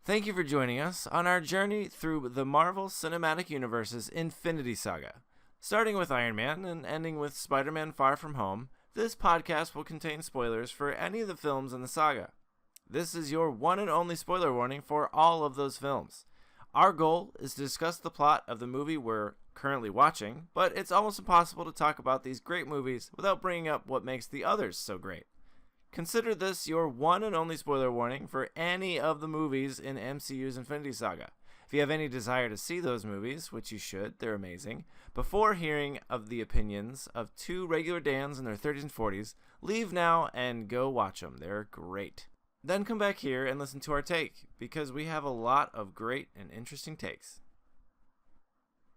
Thank you for joining us on our journey through the Marvel Cinematic Universe's Infinity Saga. Starting with Iron Man and ending with Spider-Man Far From Home, this podcast will contain spoilers for any of the films in the saga. This is your one and only spoiler warning for all of those films. Our goal is to discuss the plot of the movie we're currently watching, but it's almost impossible to talk about these great movies without bringing up what makes the others so great. Consider this your one and only spoiler warning for any of the movies in MCU's Infinity Saga. If you have any desire to see those movies, which you should, they're amazing, before hearing of the opinions of two regular Dans in their 30s and 40s, leave now and go watch them. They're great. Then come back here and listen to our take, because we have a lot of great and interesting takes.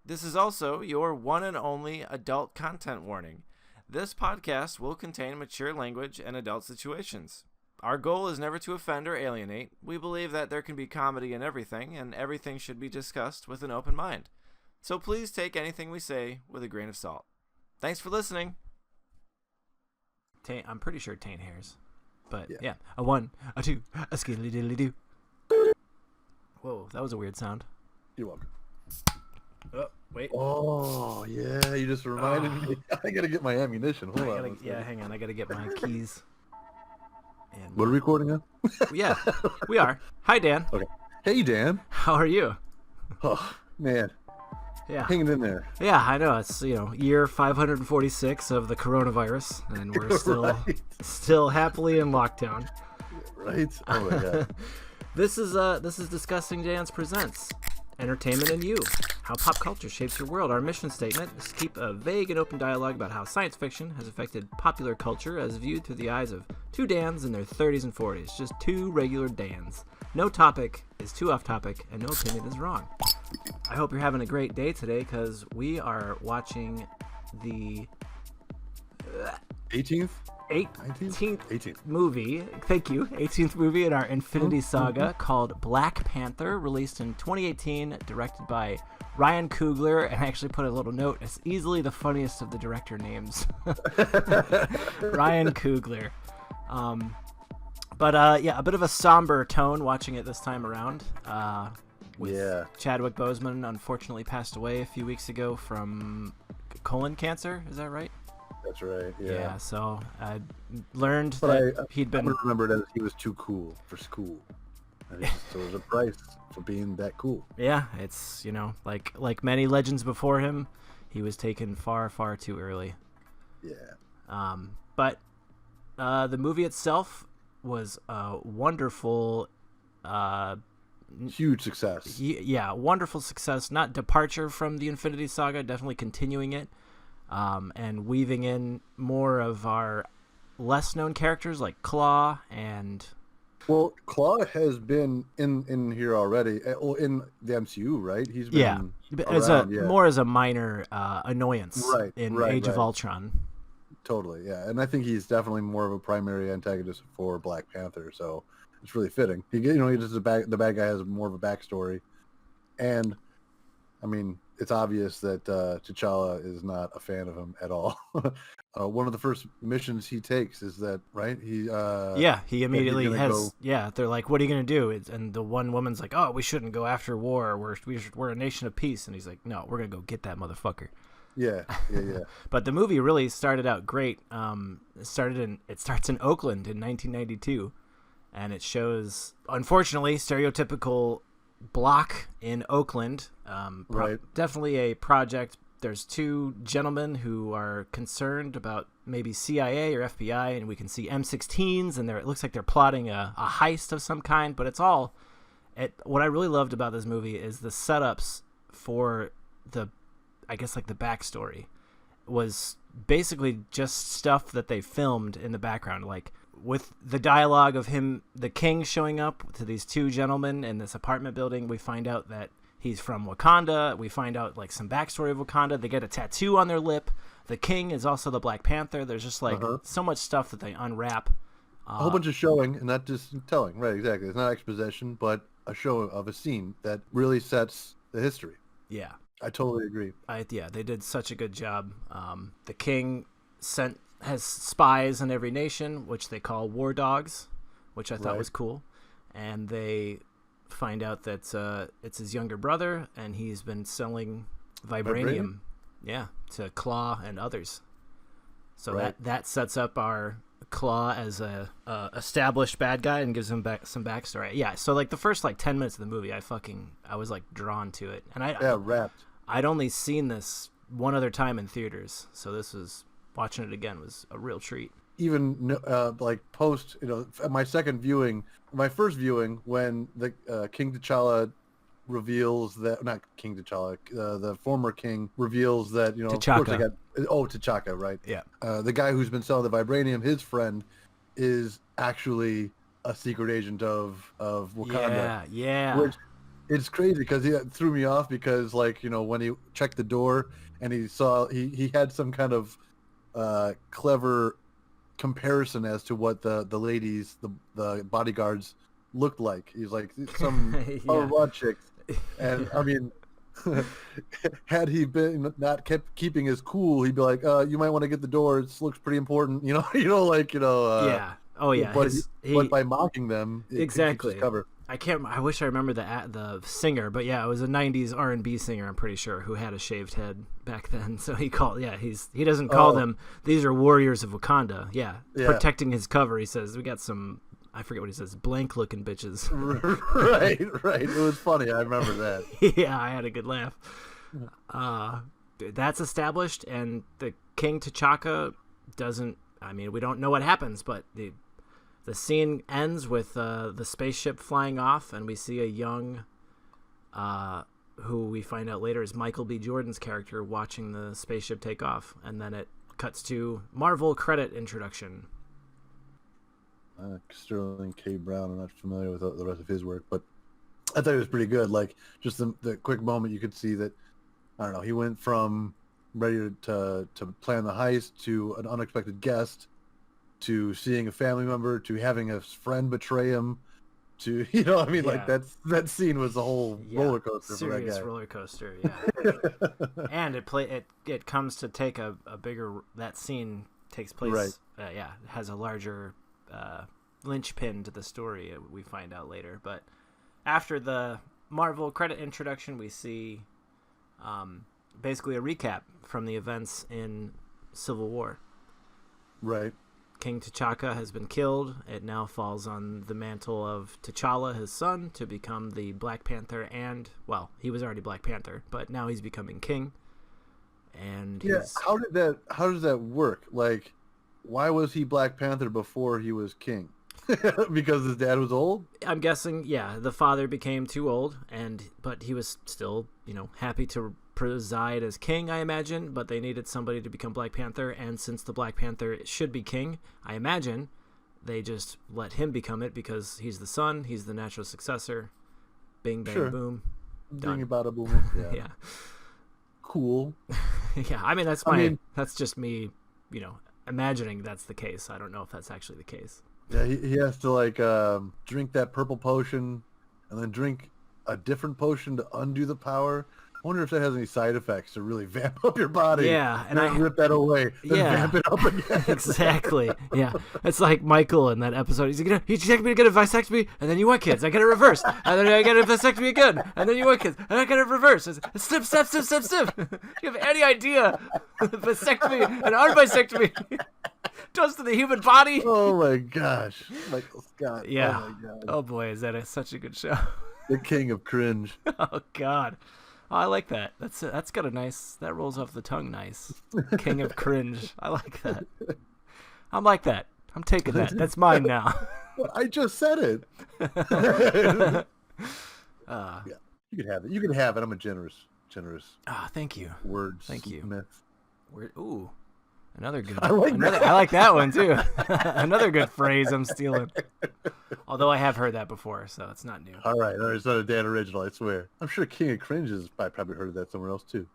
This is also your one and only adult content warning. This podcast will contain mature language and adult situations. Our goal is never to offend or alienate. We believe that there can be comedy in everything, and everything should be discussed with an open mind. So please take anything we say with a grain of salt. Thanks for listening. I'm pretty sure taint hairs. But yeah. A one, a two, a skiddly diddly doo. Whoa, that was a weird sound. You're welcome. Oh, wait. Oh, yeah, you just reminded me. I gotta get my ammunition. Hold on. Yeah, hang on. I gotta get my keys. And, what are we recording on? Yeah, we are. Hi, Dan. Okay. Hey, Dan. How are you? Oh, man. Yeah. Hanging in there. Yeah, I know. It's, year 546 of the coronavirus, and we're still happily in lockdown. Right? Oh, my God. This is Disgusting Dan's Presents. Entertainment and You, how pop culture shapes your world. Our mission statement is to keep a vague and open dialogue about how science fiction has affected popular culture as viewed through the eyes of two Dans in their 30s and 40s. Just two regular Dans. No topic is too off topic, and no opinion is wrong. I hope you're having a great day today, because we are watching the 18th? 18th movie, thank you, 18th movie in our Infinity Saga called Black Panther, released in 2018, directed by Ryan Coogler, and I actually put a little note, it's easily the funniest of the director names. Ryan Coogler. But a bit of a somber tone watching it this time around. Chadwick Boseman unfortunately passed away a few weeks ago from colon cancer, is that right? That's right. Yeah. So I learned that he'd been. I remembered as he was too cool for school. And so there's a price for being that cool. Yeah, it's like many legends before him, he was taken far, far too early. Yeah. But the movie itself was a wonderful. Huge success. Wonderful success. Not departure from the Infinity Saga, definitely continuing it. And weaving in more of our less-known characters like Claw and... Well, Claw has been in here already, in the MCU, right? He's been more as a minor annoyance in Age of Ultron. Totally, yeah. And I think he's definitely more of a primary antagonist for Black Panther, so it's really fitting. He just the bad guy has more of a backstory. And, I mean... It's obvious that T'Challa is not a fan of him at all. One of the first missions he takes is that, right? He immediately has. Yeah, they're like, "What are you gonna do?" And the one woman's like, "Oh, we shouldn't go after war. We're a nation of peace." And he's like, "No, we're gonna go get that motherfucker." Yeah. But the movie really started out great. It starts in Oakland in 1992, and it shows, unfortunately, stereotypical block in Oakland. Definitely a project. There's two gentlemen who are concerned about maybe CIA or FBI, and we can see M16s, and it looks like they're plotting a heist of some kind, but it's all... What I really loved about this movie is the setups for the backstory was basically just stuff that they filmed in the background, like with the dialogue of him, the king, showing up to these two gentlemen in this apartment building. We find out that he's from Wakanda. We find out like some backstory of Wakanda. They get a tattoo on their lip. The king is also the Black Panther. There's just like so much stuff that they unwrap. A whole bunch of showing and not just telling. Right, exactly. It's not exposition, but a show of a scene that really sets the history. Yeah. I totally agree. They did such a good job. The king has spies in every nation, which they call war dogs, which I thought was cool. And they find out that it's his younger brother, and he's been selling vibranium, to Claw and others. So that sets up our Claw as a established bad guy and gives him some backstory. Yeah, so like the first like 10 minutes of the movie, I was like drawn to it, and I'd only seen this one other time in theaters, so watching it again was a real treat. Even like post, my first viewing when the King T'Challa reveals that, not King T'Challa, the former king reveals that, T'Chaka. Of course T'Chaka, right? Yeah. The guy who's been selling the vibranium, his friend, is actually a secret agent of Wakanda. Yeah. Which it's crazy because he threw me off because, like, when he checked the door and he saw he had some kind of clever comparison as to what the ladies, the bodyguards looked like. He's like some raw chicks, and I mean, had he been not kept keeping his cool, he'd be like, you might want to get the door. It looks pretty important, yeah. Oh yeah. But by mocking them, exactly. Cover. I wish I remember the singer, but yeah, it was a '90s R&B singer. I'm pretty sure, who had a shaved head back then. So he doesn't call them. These are warriors of Wakanda. Yeah, protecting his cover. He says we got some. I forget what he says. Blank looking bitches. Right. It was funny. I remember that. Yeah, I had a good laugh. That's established, and the King T'Chaka doesn't. I mean, we don't know what happens, but the scene ends with the spaceship flying off, and we see a young, who we find out later is Michael B. Jordan's character, watching the spaceship take off, and then it cuts to Marvel credit introduction. Sterling K. Brown. I'm not familiar with the rest of his work, but I thought it was pretty good. Like, just the quick moment you could see that, I don't know, he went from ready to plan the heist to an unexpected guest to seeing a family member to having a friend betray him to, like that scene was a whole roller coaster for that guy. Serious roller coaster, yeah. And it comes to take a bigger, that scene takes place, it has a larger linchpin to the story, we find out later. But after the Marvel credit introduction, we see basically a recap from the events in Civil War. Right. King T'Chaka has been killed. It now falls on the mantle of T'Challa, his son, to become the Black Panther, and, well, he was already Black Panther, but now he's becoming king. And how does that work? Like, why was he Black Panther before he was king? Because his dad was old? I'm guessing, the father became too old, but he was still, happy to preside as king, I imagine, but they needed somebody to become Black Panther, and since the Black Panther should be king, I imagine they just let him become it because he's the son, he's the natural successor. Bing, bang, boom. Bing, bada, boom. Yeah. Cool. Yeah, I mean, that's just me, imagining that's the case. I don't know if that's actually the case. Yeah, he has to drink that purple potion and then drink a different potion to undo the power. I wonder if that has any side effects to really vamp up your body. Yeah, and I rip that away, then vamp it up again. Exactly. Yeah, it's like Michael in that episode. He's like, you take me to get a vasectomy, and then you want kids. I get it reversed, and then I get a vasectomy again, and then you want kids, and I get it reversed. It's snip. Do you have any idea vasectomy and unvasectomy does to the human body? Oh my gosh, Michael Scott. Yeah. Oh my God. Oh boy, is that such a good show. The king of cringe. Oh God. Oh, I like that. That's got a nice. That rolls off the tongue nice. King of cringe. I like that. I'm like that. I'm taking that. That's mine now. I just said it. Yeah, you can have it. You can have it. I'm a generous. Ah, thank you. Words. Thank you. Myth. Ooh, another good. I like that one too. Another good phrase I'm stealing. Although I have heard that before, so it's not new. All right. It's not a Dan original, I swear. I'm sure King of Cringe I probably heard of that somewhere else too.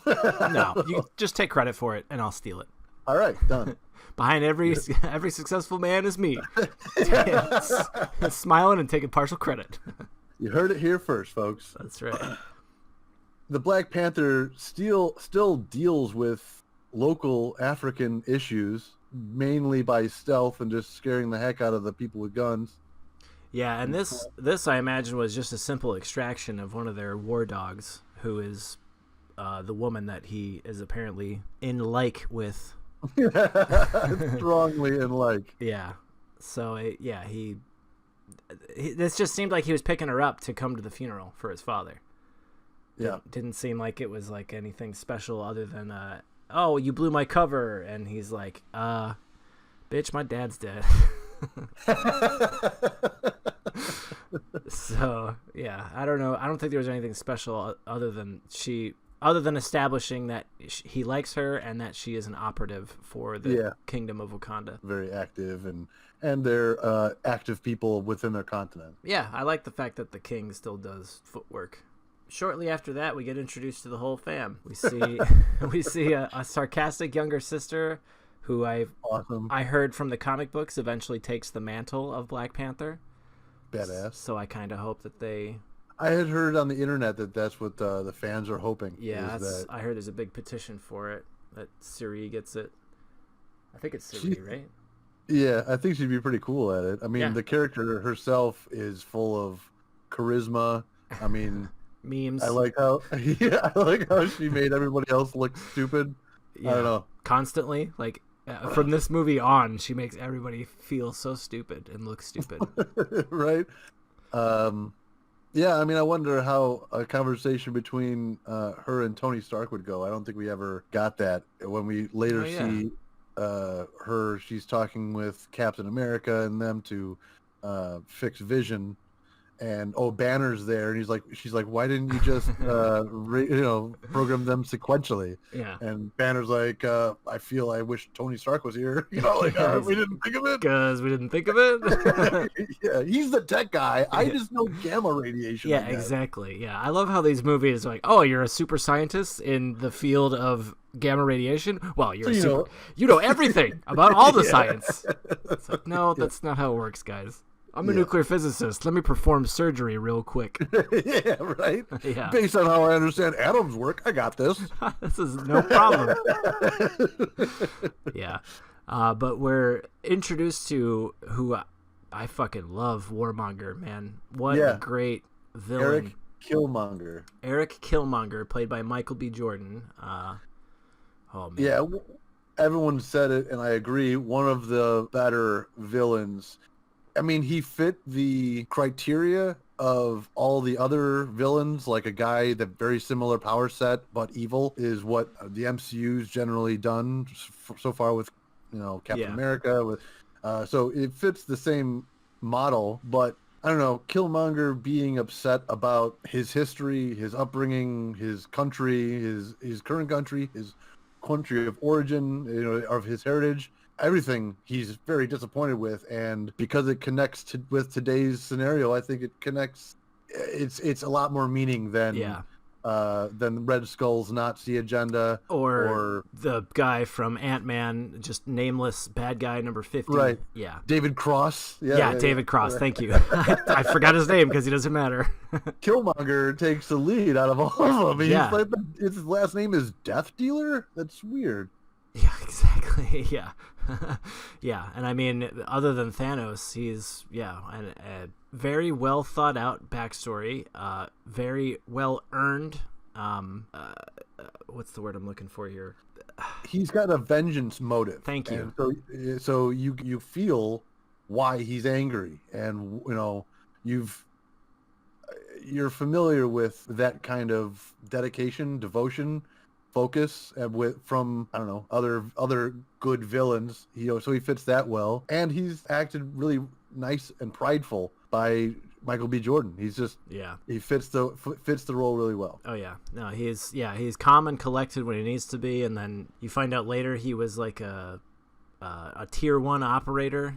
No, you just take credit for it, and I'll steal it. All right, done. Behind every successful man is me. Smiling and taking partial credit. You heard it here first, folks. That's right. The Black Panther still deals with local African issues, mainly by stealth and just scaring the heck out of the people with guns. Yeah, and this I imagine was just a simple extraction of one of their war dogs, who is the woman that he is apparently in like with. Strongly in like. Yeah. So he this just seemed like he was picking her up to come to the funeral for his father. Yeah. It didn't seem like it was like anything special other than oh, you blew my cover, and he's like, bitch, my dad's dead. So yeah, I don't know. I don't think there was anything special other than establishing that he likes her and that she is an operative for the kingdom of Wakanda. Very active, and they're active people within their continent. Yeah, I like the fact that the king still does footwork. Shortly after that, we get introduced to the whole fam. We see a sarcastic younger sister who I heard from the comic books eventually takes the mantle of Black Panther. Badass. So I kind of hope that they... I had heard on the internet that that's what the fans are hoping. Yeah, I heard there's a big petition for it, that Suri gets it. I think it's Suri, right? Yeah, I think she'd be pretty cool at it. I mean, the character herself is full of charisma. I mean... memes. I like how she made everybody else look stupid. Yeah, I don't know. Constantly, like from this movie on, she makes everybody feel so stupid and look stupid. Right? Yeah, I mean, I wonder how a conversation between her and Tony Stark would go. I don't think we ever got that. When we later see her, she's talking with Captain America and them to fix Vision. And Banner's there, and she's like, why didn't you just program them sequentially? Yeah. And Banner's like, I wish Tony Stark was here. We didn't think of it because we didn't think of it. Yeah, he's the tech guy. I just know gamma radiation. Yeah, exactly. Yeah, I love how these movies are like, oh, you're a super scientist in the field of gamma radiation. Well, you know everything about all the science. It's like, no, that's not how it works, guys. I'm a nuclear physicist. Let me perform surgery real quick. Yeah, right? Yeah. Based on how I understand atoms work, I got this. This is no problem. Yeah. But we're introduced to who I fucking love, Warmonger, man. What a great villain. Eric Killmonger, played by Michael B. Jordan. Oh, man. Yeah, everyone said it, and I agree. One of the better villains. I mean, he fit the criteria of all the other villains, like a guy that very similar power set but evil is what the MCU's generally done so far with, Captain America. With so it fits the same model, but I don't know, Killmonger being upset about his history, his upbringing, his country, his current country, his country of origin, of his heritage. Everything he's very disappointed with, and because it connects with today's scenario, I think it connects. It's a lot more meaning than Red Skull's Nazi agenda or the guy from Ant-Man, just nameless bad guy number 50. Right. Yeah. David Cross. David Cross. Thank you. I forgot his name because he doesn't matter. Killmonger takes the lead out of all of them. His last name is Death Dealer. That's weird. Yeah, exactly. Yeah. Yeah, and I mean, other than Thanos, he's a very well thought out backstory, very well earned. What's the word I'm looking for here? He's got a vengeance motive. Thank you. And so you feel why he's angry, and you're familiar with that kind of dedication, devotion, focus from I don't know other good villains. So he fits that well, and he's acted really nice and prideful by Michael B. Jordan. He's just he fits the role really well. Oh yeah, no, he's calm and collected when he needs to be, and then you find out later he was like a tier 1 operator,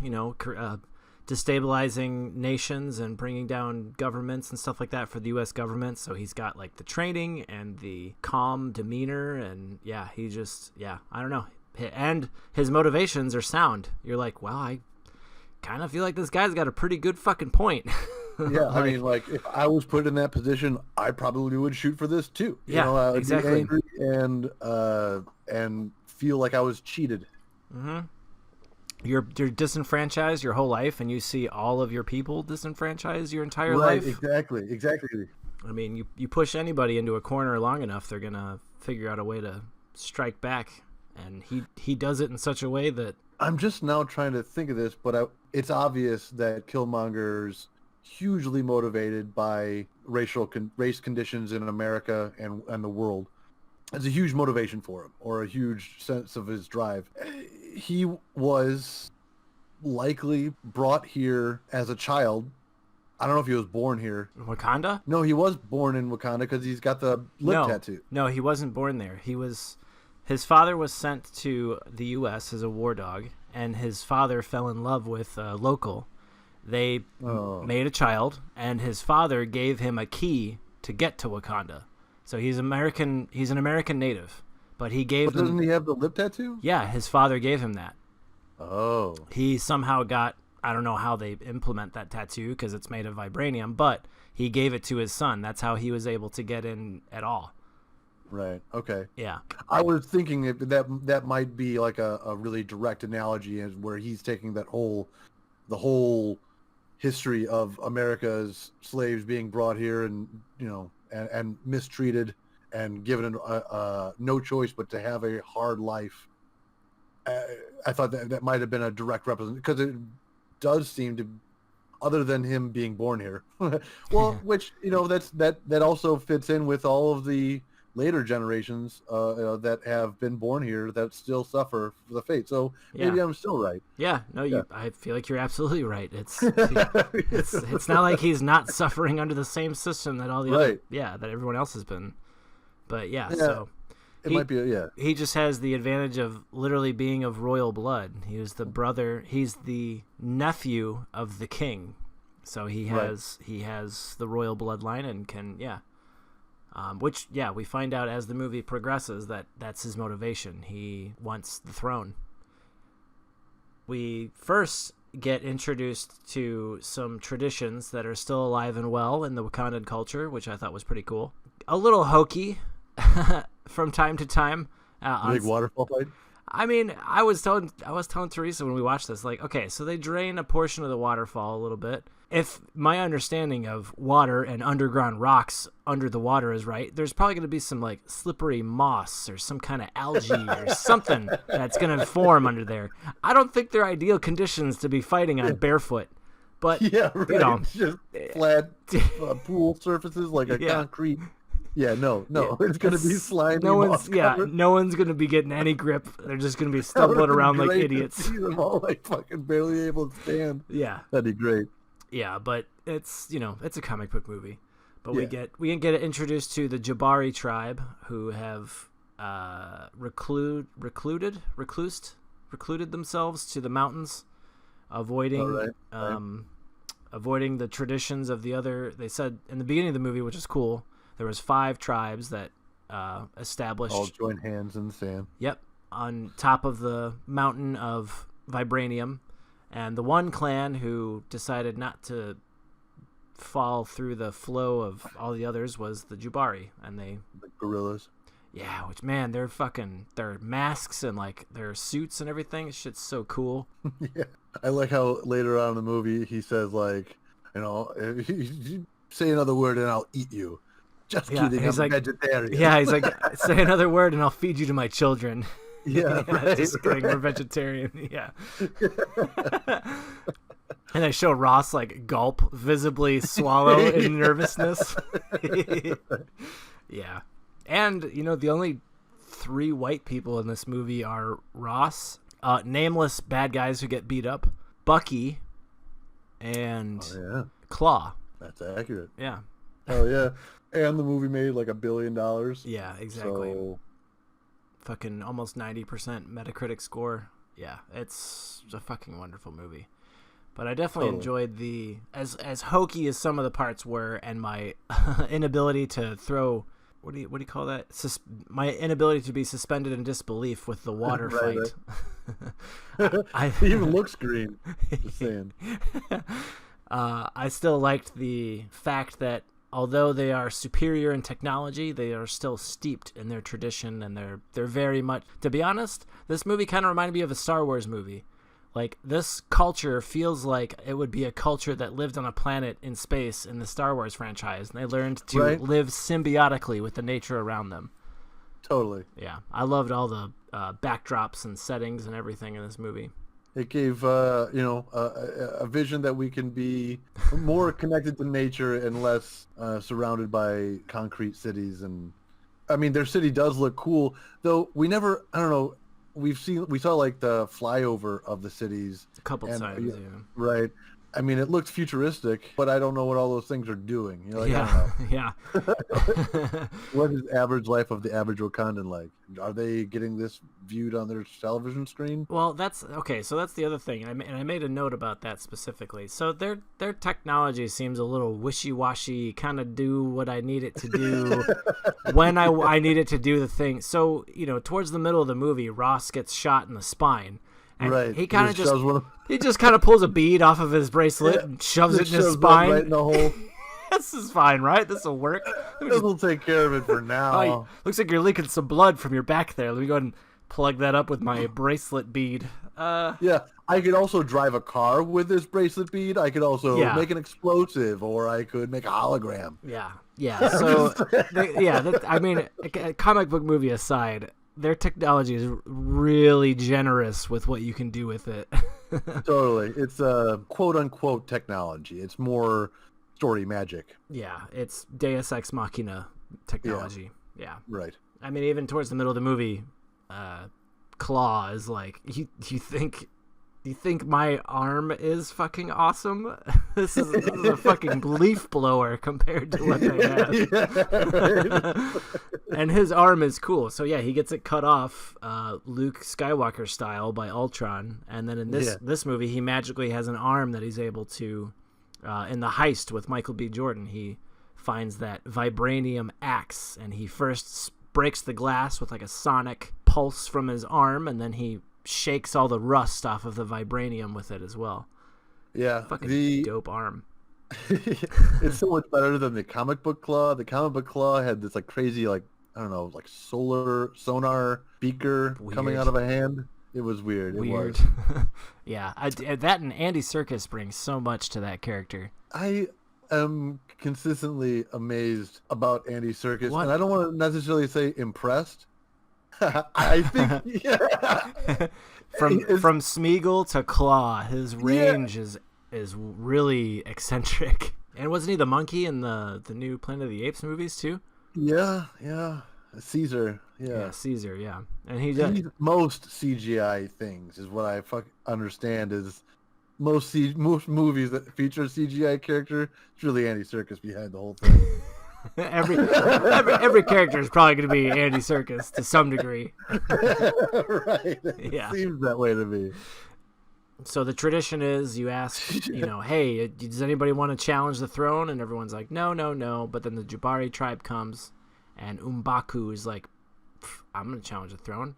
destabilizing nations and bringing down governments and stuff like that for the U.S. government. So he's got like the training and the calm demeanor, and he just I don't know, and his motivations are sound. You're like, wow, I kind of feel like this guy's got a pretty good fucking point. Yeah, I mean, like if I was put in that position, I probably would shoot for this too. Exactly. Be angry and feel like I was cheated. Mm-hmm. you're disenfranchised your whole life, and you see all of your people disenfranchised your entire Right, life. exactly. I mean, you push anybody into a corner long enough, they're gonna figure out a way to strike back, and he does it in such a way that I'm just now trying to think of this, but it's obvious that Killmonger's hugely motivated by race conditions in America and the world. It's a huge motivation for him, or a huge sense of his drive. He was likely brought here as a child. I don't know if he was born here. Wakanda? No, he was born in Wakanda because he's got the lip tattoo. No, he wasn't born there. His father was sent to the U.S. as a war dog, and his father fell in love with a local. They made a child, and his father gave him a key to get to Wakanda. So he's American. He's an American native, but he gave them. Doesn't he have the lip tattoo? Yeah, his father gave him that. Oh. He somehow got. I don't know how they implement that tattoo because it's made of vibranium, but he gave it to his son. That's how he was able to get in at all. Right. Okay. Yeah. I was thinking that might be like a really direct analogy, where he's taking the whole history of America's slaves being brought here and and mistreated and given no choice but to have a hard life. I thought that might have been a direct representation, because it does seem to, other than him being born here, which that also fits in with all of the later generations that have been born here that still suffer for the fate. So maybe I'm still right. Yeah, no, I feel like you're absolutely right. It's not like he's not suffering under the same system that all the other, that everyone else has been. But so it might be he just has the advantage of literally being of royal blood. He was the brother. He's the nephew of the king, so he has the royal bloodline and can which we find out as the movie progresses that's his motivation. He wants the throne. We first get introduced to some traditions that are still alive and well in the Wakandan culture, which I thought was pretty cool. A little hokey from time to time. Big waterfall fight. I mean, I was telling Teresa when we watched this, like, okay, so they drain a portion of the waterfall a little bit. If my understanding of water and underground rocks under the water is right, there's probably going to be some like slippery moss or some kind of algae or something that's going to form under there. I don't think they're ideal conditions to be fighting on barefoot. But just flat pool surfaces like a concrete. Yeah, no, it's going to be slimy. No one's going to be getting any grip. They're just going to be stumbling around like idiots. See them all like fucking barely able to stand. Yeah, that'd be great. Yeah, but it's it's a comic book movie. But we get introduced to the Jabari tribe, who have recluded themselves to the mountains, avoiding avoiding the traditions of the other. They said in the beginning of the movie, which is cool, there was 5 tribes that established, all joined hands in the sand. Yep, on top of the mountain of vibranium. And the one clan who decided not to fall through the flow of all the others was the Jabari, and the gorillas. Yeah, which, man, their masks and like their suits and everything, shit's so cool. Yeah, I like how later on in the movie he says, like, if you say another word and I'll eat you. Just kidding, I'm a vegetarian. Yeah, he's like, say another word and I'll feed you to my children. Yeah, right, just kidding, we're vegetarian. Yeah. And they show Ross like gulp, visibly swallow in nervousness. Yeah. And the only 3 white people in this movie are Ross, nameless bad guys who get beat up, Bucky, and Claw. That's accurate. Yeah. Oh yeah. And the movie made like $1 billion. Yeah, exactly. So fucking almost 90% Metacritic score. Yeah, it's a fucking wonderful movie. But I definitely enjoyed as hokey as some of the parts were, and my inability to throw, what do you call that? My inability to be suspended in disbelief with the water fight. Right. It even looks green. Just saying. I still liked the fact that although they are superior in technology, they are still steeped in their tradition, and they're very much, to be honest, this movie kind of reminded me of a Star Wars movie. Like, this culture feels like it would be a culture that lived on a planet in space in the Star Wars franchise, and they learned to live symbiotically with the nature around them. Totally. Yeah, I loved all the backdrops and settings and everything in this movie. It gave a vision that we can be more connected to nature and less surrounded by concrete cities. And I mean, their city does look cool, though. We never, I don't know. We saw like the flyover of the cities a couple times, yeah. Right. I mean, it looked futuristic, but I don't know what all those things are doing. You know, like, yeah, I don't know. yeah. What is average life of the average Wakandan like? Are they getting this viewed on their television screen? Well, that's okay. So that's the other thing, and I made a note about that specifically. So their technology seems a little wishy-washy. Kind of do what I need it to do when I need it to do the thing. So towards the middle of the movie, Ross gets shot in the spine. And right. He kind of just kind of pulls a bead off of his bracelet and shoves it in his spine. Right in the hole. This is fine, right? This will work. This will take care of it for now. Oh, looks like you're leaking some blood from your back there. Let me go ahead and plug that up with my bracelet bead. Yeah, I could also drive a car with this bracelet bead. I could also make an explosive, or I could make a hologram. Yeah. So, I mean, a comic book movie aside, their technology is really generous with what you can do with it. Totally. It's a quote-unquote technology. It's more story magic. Yeah, it's Deus Ex Machina technology. Yeah. Right. I mean, even towards the middle of the movie, Claw is like, you think my arm is fucking awesome? This is a fucking leaf blower compared to what they have. And his arm is cool. So yeah, he gets it cut off Luke Skywalker style by Ultron. And then in this movie, he magically has an arm that he's able to, in the heist with Michael B. Jordan, he finds that vibranium axe, and he first breaks the glass with like a sonic pulse from his arm, and then he shakes all the rust off of the vibranium with it as well. Yeah, fucking dope arm. It's so much better than the comic book Claw. The comic book Claw had this like crazy, like, I don't know, like sonar beaker coming out of a hand. It was weird. It was. Yeah, that and Andy Serkis brings so much to that character. I am consistently amazed about Andy Serkis, and I don't want to necessarily say impressed. I think from Smeagol to Claw, his range is really eccentric. And wasn't he the monkey in the new Planet of the Apes movies too? Yeah. Caesar. Yeah, Caesar. Yeah, and he does most CGI things. Is what I understand is most movies that feature a CGI character. It's really Andy Serkis behind the whole thing. every character is probably going to be Andy Serkis to some degree. Right. It seems that way to me. So the tradition is you ask, hey, does anybody want to challenge the throne? And everyone's like, no. But then the Jabari tribe comes, and M'Baku is like, I'm going to challenge the throne.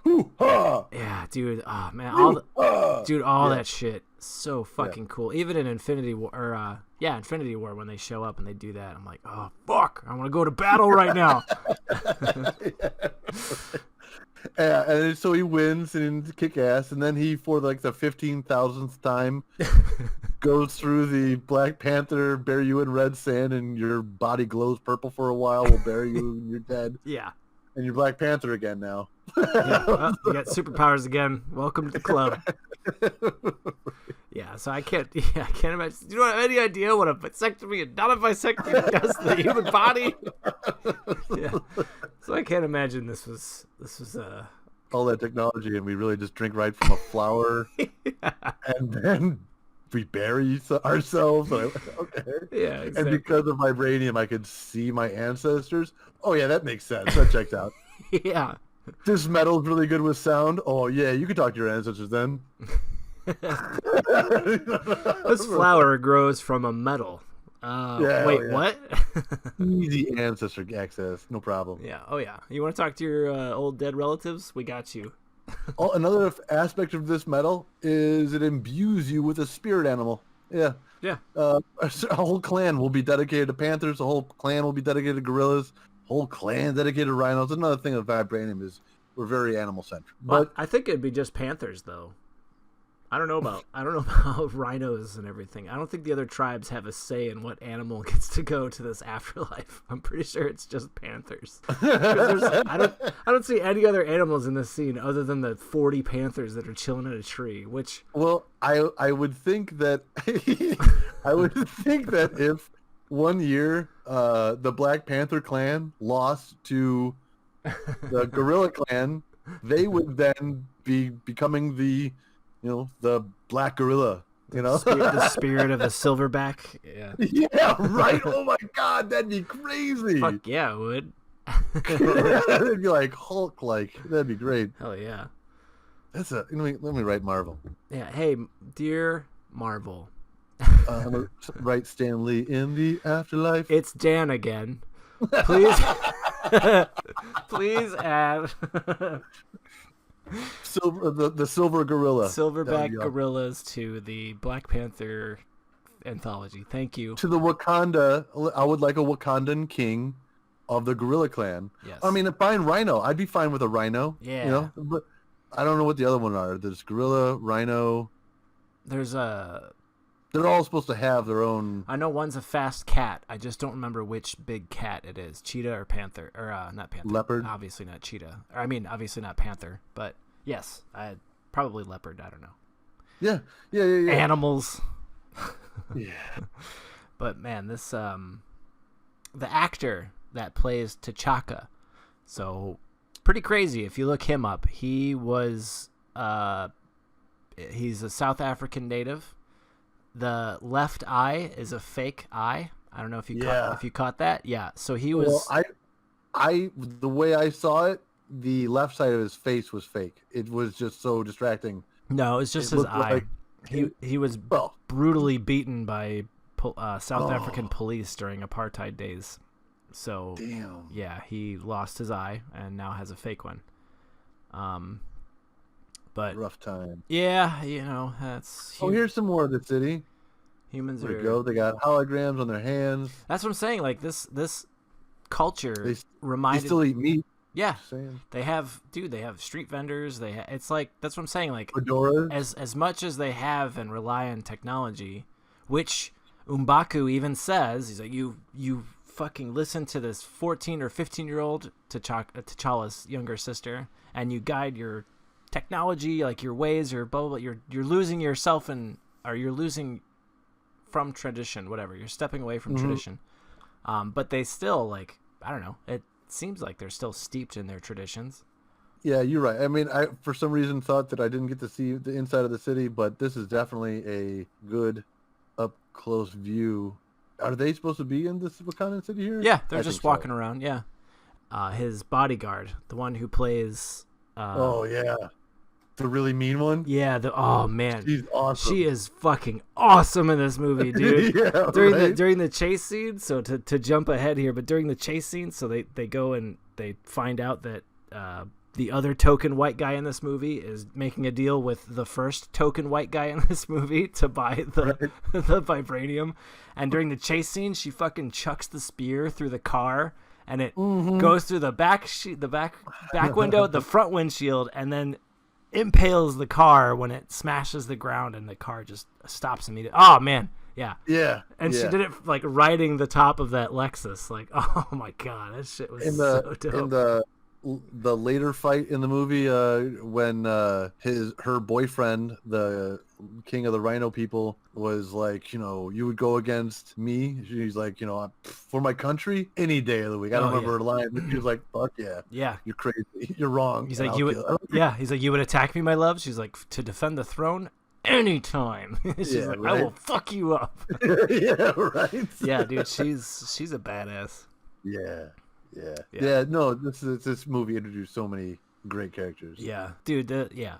Yeah, dude. Oh man, all that shit, so fucking cool. Even in Infinity War, Infinity War, when they show up and they do that, I'm like, oh fuck, I want to go to battle right now. And so he wins and kick ass, and then he, for like the 15,000th time, goes through the Black Panther, bury you in red sand, and your body glows purple for a while. We'll bury you, and you're dead. Yeah. And you're Black Panther again now. You got superpowers again. Welcome to the club. Yeah, so I can't imagine. You don't have any idea what a vasectomy and not a vasectomy does to the human body. Yeah. So I can't imagine this was all that technology, and we really just drink right from a flower, and then we bury ourselves. Okay. Yeah, exactly. And because of vibranium, I could see my ancestors. Oh yeah, that makes sense. That checks out. Yeah. This metal's really good with sound. Oh yeah, you can talk to your ancestors then. This flower grows from a metal. What? Easy ancestor access, no problem. Yeah. Oh yeah. You want to talk to your old dead relatives? We got you. Another aspect of this metal is it imbues you with a spirit animal. Yeah. Yeah. A whole clan will be dedicated to panthers. A whole clan will be dedicated to gorillas. A whole clan dedicated to rhinos. Another thing of vibranium is we're very animal centric. Well, but I think it'd be just panthers though. I don't know about rhinos and everything. I don't think the other tribes have a say in what animal gets to go to this afterlife. I'm pretty sure it's just panthers. I don't see any other animals in this scene other than the 40 panthers that are chilling in a tree. Which, well, I would think that if one year the Black Panther clan lost to the Gorilla clan, they would then be becoming the Black Gorilla, the spirit of the silverback. Yeah. Yeah, right. Oh my God, that'd be crazy. Fuck yeah, it would. It'd be like Hulk, that'd be great. Hell yeah. Let me write Marvel. Yeah. Hey, dear Marvel. I'm gonna write Stan Lee in the afterlife. It's Dan again. Please, please add. The silver gorilla, silverback gorillas to the Black Panther anthology. Thank you. To the Wakanda, I would like a Wakandan king of the Gorilla Clan. Yes. I mean, a fine rhino. I'd be fine with a rhino. Yeah. But I don't know what the other one are. There's gorilla, rhino. There's a. They're all supposed to have their own. I know one's a fast cat. I just don't remember which big cat it is. Cheetah or panther, or not panther. Leopard. Obviously not cheetah. I mean, obviously not panther. But yes, probably leopard. I don't know. Yeah. Animals. Yeah. But man, this the actor that plays T'Chaka, so pretty crazy. If you look him up, he was he's a South African native. The left eye is a fake eye. I don't know if you caught that. Yeah. So he was. Well, the way I saw it, the left side of his face was fake. It was just so distracting. No, it's just his eye. He was brutally beaten by South African police during apartheid days. So damn. Yeah, he lost his eye and now has a fake one. But rough time. Yeah, that's. Here's some more of the city. Humans there you go. They got holograms on their hands. That's what I'm saying. Like this culture they still eat meat. Yeah, they have street vendors. It's like that's what I'm saying. Like fedoras. As much as they have and rely on technology, which M'Baku even says, he's like, you fucking listen to this 14 or 15-year-old T'Challa's younger sister, and you guide your technology, like your ways, or blah, blah, blah. You're losing yourself or you're losing from tradition, whatever. You're stepping away from tradition. But they still, like, I don't know. It seems like they're still steeped in their traditions. Yeah, you're right. I mean, I for some reason thought that I didn't get to see the inside of the city, but this is definitely a good up close view. Are they supposed to be in this Wakandan city here? Yeah, they're just walking around. Yeah. His bodyguard, the one who plays. Oh yeah. The really mean one? Yeah, oh man. She's awesome. She is fucking awesome in this movie, dude. Yeah, during the chase scene, so to jump ahead here, but during the chase scene, so they go and they find out that the other token white guy in this movie is making a deal with the first token white guy in this movie to buy the vibranium. And during the chase scene, she fucking chucks the spear through the car and it goes through the back window, the front windshield, and then impales the car when it smashes the ground and the car just stops immediately. Oh man, yeah. And she did it like riding the top of that Lexus. Like, oh my god, that shit was so dope. In the later fight in the movie, when her boyfriend, the king of the Rhino people, was like, you would go against me. She's like, for my country, any day of the week. I don't remember her line, but she was like, fuck yeah. Yeah. You're crazy. You're wrong. He's like, he's like, you would attack me, my love? She's like, to defend the throne? Anytime. She's like, right? I will fuck you up. Yeah, right. Yeah, dude, she's a badass. Yeah. No, this movie introduced so many great characters. Yeah, dude.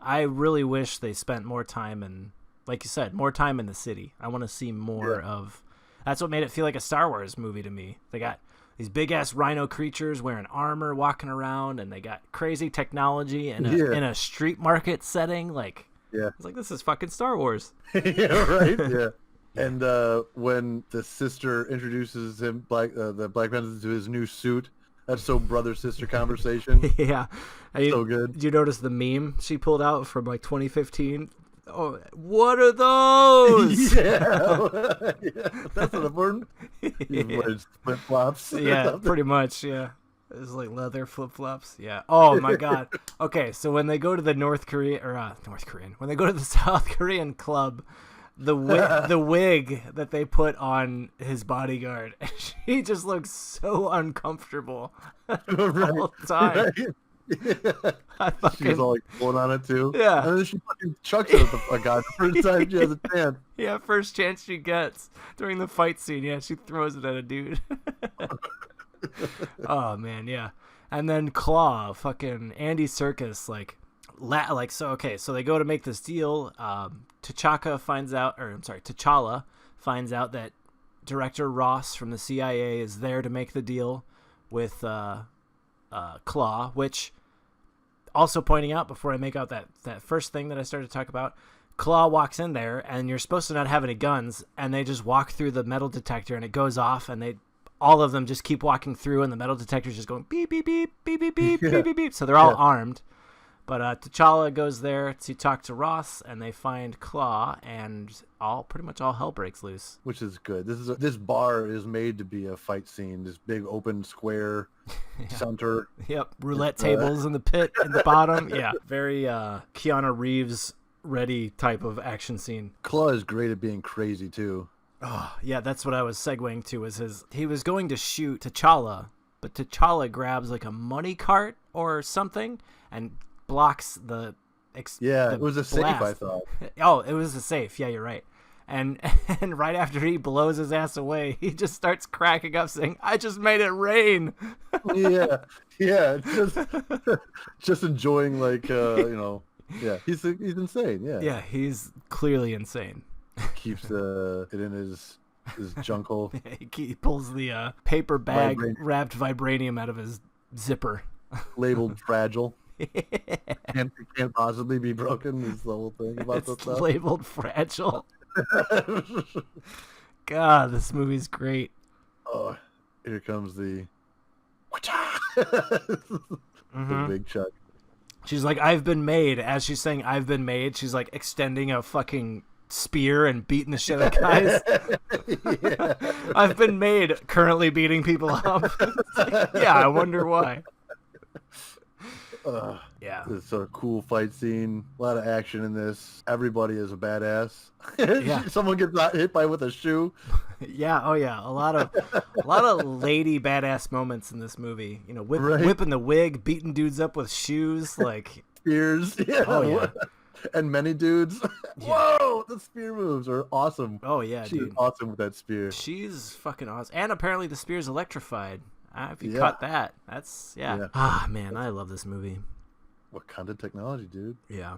I really wish they spent more time in, like you said, more time in the city. I want to see more of. That's what made it feel like a Star Wars movie to me. They got these big ass rhino creatures wearing armor, walking around, and they got crazy technology in a street market setting. Like, it's like, this is fucking Star Wars. Yeah, right. Yeah. And when the sister introduces him, the Black Panther, to his new suit, that's so brother-sister conversation. Yeah. So good. Did you notice the meme she pulled out from like 2015? Oh, what are those? Yeah. Yeah, that's not important. He's wearing flip flops. Yeah, pretty much. Yeah, it's like leather flip flops. Yeah. Oh my god. Okay, so when they go to the North Korean, when they go to the South Korean club, the wig that they put on his bodyguard, she just looks so uncomfortable the whole time. Right. Yeah. She's all like pulling on it too. Yeah. And then she fucking chucks it at the guy the first time she has a chance. Yeah, first chance she gets during the fight scene. Yeah, she throws it at a dude. Oh man, yeah. And then Claw, fucking Andy Serkis, so they go to make this deal. T'Challa finds out that Director Ross from the CIA is there to make the deal with Claw, which, also pointing out before I make out that first thing that I started to talk about, Claw walks in there and you're supposed to not have any guns, and they just walk through the metal detector and it goes off, and all of them just keep walking through, and the metal detector's just going beep, beep, beep, beep, beep, beep, beep, beep, beep. So they're all armed. But T'Challa goes there to talk to Ross, and they find Claw, and pretty much all hell breaks loose. Which is good. This bar is made to be a fight scene. This big open square center. Yep, roulette tables in the pit in the bottom. Yeah, very Keanu Reeves ready type of action scene. Claw is great at being crazy too. Oh yeah, that's what I was segueing to. He was going to shoot T'Challa, but T'Challa grabs like a money cart or something and blocks the it was a safe, I thought. Oh, it was a safe. Yeah, you're right. And right after he blows his ass away, he just starts cracking up saying, "I just made it rain." Yeah, just enjoying yeah, he's insane. Yeah, he's clearly insane. Keeps it in his junk hole. He pulls the paper bag wrapped vibranium out of his zipper, labeled fragile. Can't possibly be broken. Is the whole thing about this stuff. Labeled fragile. God, this movie's great. Oh, here comes the the big chuck. She's like, "I've been made." As she's saying, "I've been made," she's like extending a fucking spear and beating the shit out of guys. Yeah. I've been made, currently beating people up. Yeah, I wonder why. Yeah, it's a cool fight scene. A lot of action in this. Everybody is a badass. Yeah, someone gets hit with a shoe. Yeah, oh yeah, a lot of lady badass moments in this movie. You know, whipping the wig, beating dudes up with shoes, like spears. Yeah. Oh yeah. And many dudes. Yeah. Whoa, the spear moves are awesome. Oh yeah, she's dude. Awesome with that spear. She's fucking awesome. And apparently the spear's electrified. If you caught that, that's yeah. Ah man, I love this movie. What kind of technology, dude? Yeah.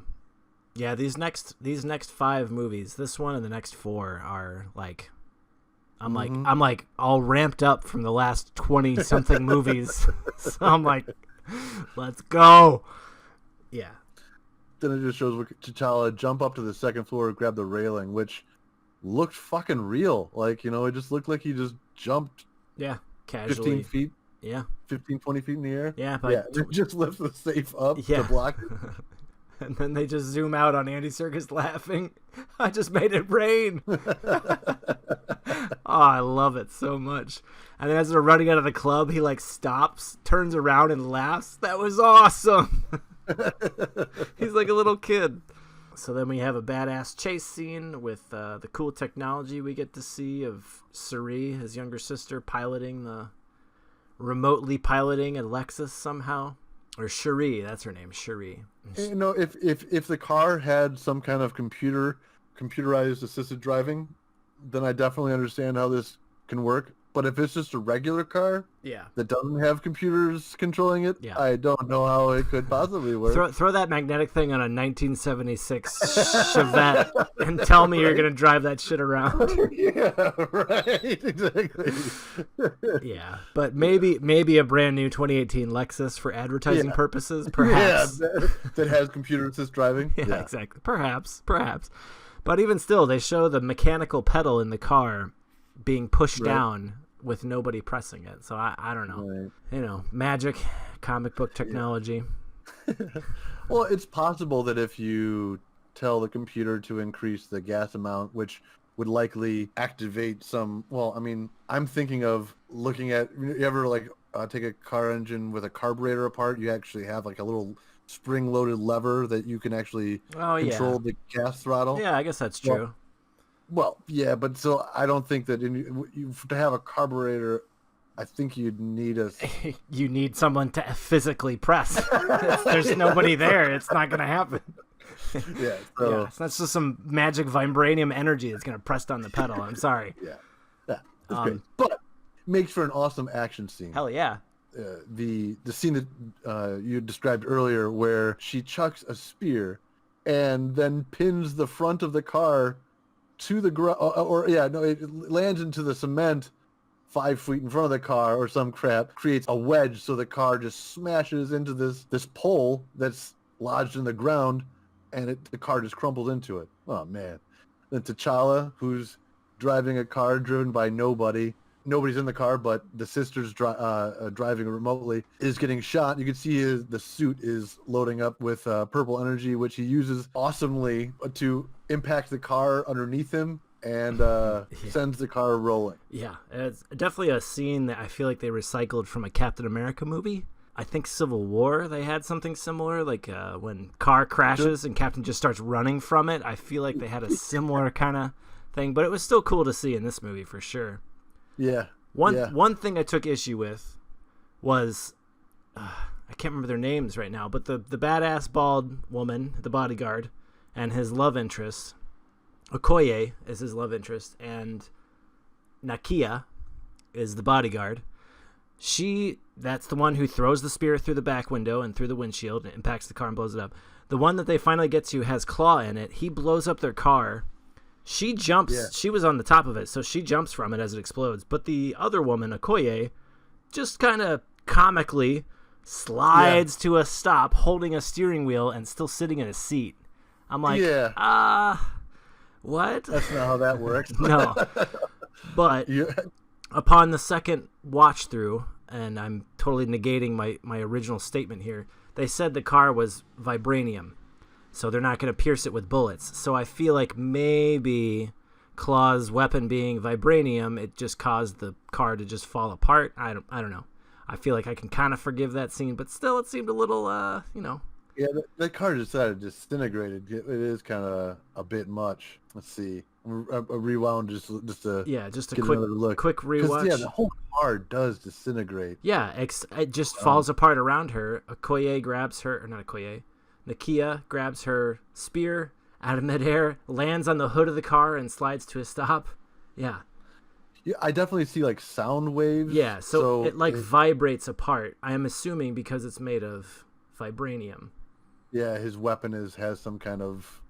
Yeah, these next 5 movies, this one and the next 4 are like I'm like all ramped up from the last 20 something movies. So I'm like, let's go. Yeah. Then it just shows T'Challa jump up to the second floor and grab the railing, which looked fucking real. Like, it just looked like he just jumped. Yeah, casually. 15 feet. Yeah. 15, 20 feet in the air. Yeah. It just lifts the safe up to block it. And then they just zoom out on Andy Serkis laughing. I just made it rain. Oh, I love it so much. And then as they're running out of the club, he like stops, turns around and laughs. That was awesome. He's like a little kid. So then we have a badass chase scene with the cool technology we get to see of Suri, his younger sister, remotely piloting a Lexus somehow. Or Cherie, that's her name, Cherie. If the car had some kind of computerized assisted driving, then I definitely understand how this can work. But if it's just a regular car that doesn't have computers controlling it, I don't know how it could possibly work. Throw that magnetic thing on a 1976 Chevette and tell me you're going to drive that shit around. Yeah, right. Exactly. Yeah, but maybe a brand new 2018 Lexus for advertising purposes, perhaps. Yeah, that has computer assist driving. Yeah, exactly. Perhaps. But even still, they show the mechanical pedal in the car being pushed down with nobody pressing it. So I don't know. Right. Magic, comic book technology. Well, it's possible that if you tell the computer to increase the gas amount, which would likely activate some. Well, I mean, I'm thinking of looking at. You ever like take a car engine with a carburetor apart? You actually have like a little spring-loaded lever that you can actually control the gas throttle. Yeah, I guess that's true. Well, yeah, but so I don't think that to have a carburetor, I think you'd need you need someone to physically press. There's nobody there. It's not going to happen. Yeah, so that's just some magic vibranium energy that's going to press down the pedal. I'm sorry. Yeah, that's great. But makes for an awesome action scene. Hell yeah. The scene that you described earlier, where she chucks a spear and then pins the front of the car to the ground, it lands into the cement 5 feet in front of the car or some crap, creates a wedge so the car just smashes into this pole that's lodged in the ground, and the car just crumbles into it. Oh man. Then T'Challa, who's driving a car driven by nobody's in the car, but the sister's driving remotely, is getting shot. You can see the suit is loading up with purple energy, which he uses awesomely to impact the car underneath him and sends the car rolling. Yeah, it's definitely a scene that I feel like they recycled from a Captain America movie. I think Civil War, they had something similar, like when car crashes and Captain just starts running from it. I feel like they had a similar kind of thing, but it was still cool to see in this movie for sure. Yeah. One thing I took issue with was I can't remember their names right now, but the badass bald woman, the bodyguard, and his love interest, Okoye is his love interest, and Nakia is the bodyguard. That's the one who throws the spear through the back window and through the windshield and impacts the car and blows it up. The one that they finally get to has Claw in it. He blows up their car. She jumps. Yeah. She was on the top of it, so she jumps from it as it explodes. But the other woman, Okoye, just kind of comically slides to a stop, holding a steering wheel and still sitting in a seat. I'm like, what? That's not how that works. No. But upon the second watch through, and I'm totally negating my original statement here, they said the car was vibranium. So they're not going to pierce it with bullets. So I feel like maybe Claw's weapon being vibranium, it just caused the car to just fall apart. I don't know. I feel like I can kind of forgive that scene, but still it seemed a little, Yeah, the car just disintegrated. It is kind of a bit much. Let's see. A rewound just to a quick rewatch. Yeah, the whole car does disintegrate. Yeah, it just falls apart around her. Okoye grabs her, or not Okoye. Nakia grabs her spear out of midair, lands on the hood of the car, and slides to a stop. Yeah. Yeah, I definitely see like sound waves. Yeah, so it vibrates apart. I am assuming because it's made of vibranium. Yeah, his weapon has some kind of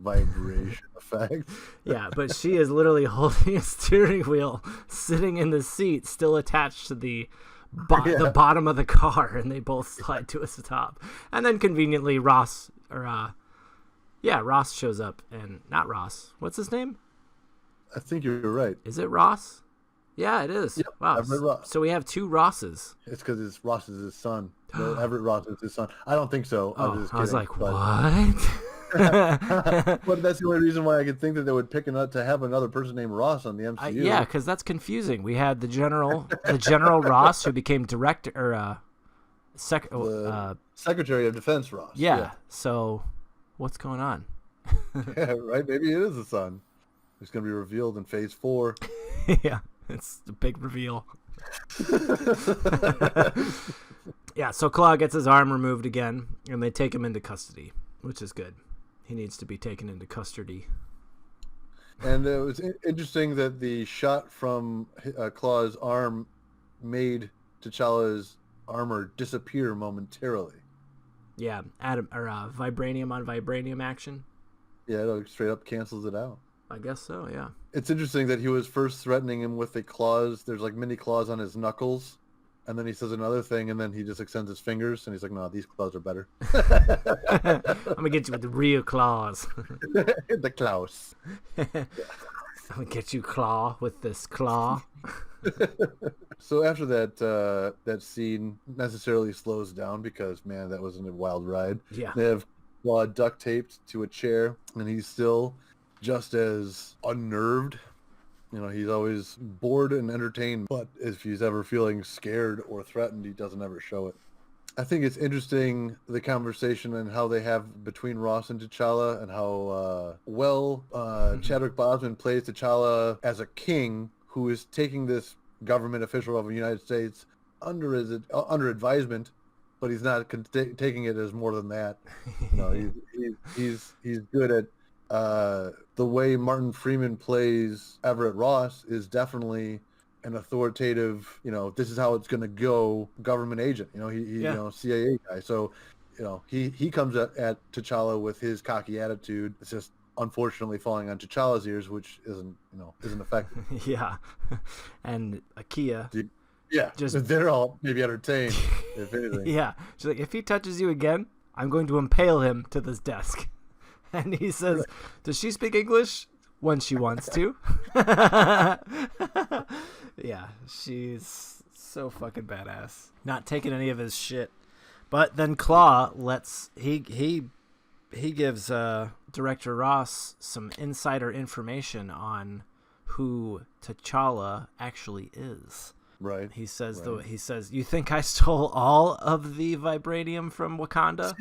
vibration effect. Yeah, but she is literally holding a steering wheel, sitting in the seat, still attached to the bottom of the car, and they both slide to a stop. And then conveniently Ross shows up, and not Ross. What's his name? I think you're right. Is it Ross? Yeah, it is. Yeah, wow. Everett Ross. So we have two Rosses. It's because Ross is his son. Everett Ross is his son. I don't think so. I was like, what? But that's the only reason why I could think that they would pick to have another person named Ross on the MCU. Yeah, because that's confusing. We had the General Ross, who became director or Secretary of Defense Ross. Yeah. So, what's going on? Yeah, right. Maybe it is the son. It's going to be revealed in Phase 4. Yeah, it's a big reveal. Yeah. So Claw gets his arm removed again, and they take him into custody, which is good. He needs to be taken into custody. And it was interesting that the shot from Claw's arm made T'Challa's armor disappear momentarily. Yeah, vibranium on vibranium action. Yeah, it straight up cancels it out. I guess so, yeah. It's interesting that he was first threatening him with the claws. There's like mini claws on his knuckles. And then he says another thing, and then he just extends his fingers, and he's like, no, these claws are better. I'm going to get you with the real claws. The claws. I'm going to get you, Claw, with this claw. So after that scene necessarily slows down because, man, that was a wild ride. Yeah. They have Claw duct taped to a chair, and he's still just as unnerved. He's always bored and entertained, but if he's ever feeling scared or threatened, he doesn't ever show it. I think it's interesting, the conversation and how they have between Ross and T'Challa, and how Chadwick Boseman plays T'Challa as a king who is taking this government official of the United States under advisement, but he's not taking it as more than that. He's good at the way Martin Freeman plays Everett Ross is definitely an authoritative, this is how it's going to go government agent. CIA guy. So, he comes at T'Challa with his cocky attitude. It's just unfortunately falling on T'Challa's ears, which isn't effective. Yeah. And Akia. Yeah. They're all maybe entertained, if anything. Yeah. She's like, if he touches you again, I'm going to impale him to this desk. And he says, does she speak English? When she wants to. Yeah, she's so fucking badass. Not taking any of his shit. But then Claw he gives Director Ross some insider information on who T'Challa actually is. Right. He says, you think I stole all of the vibranium from Wakanda?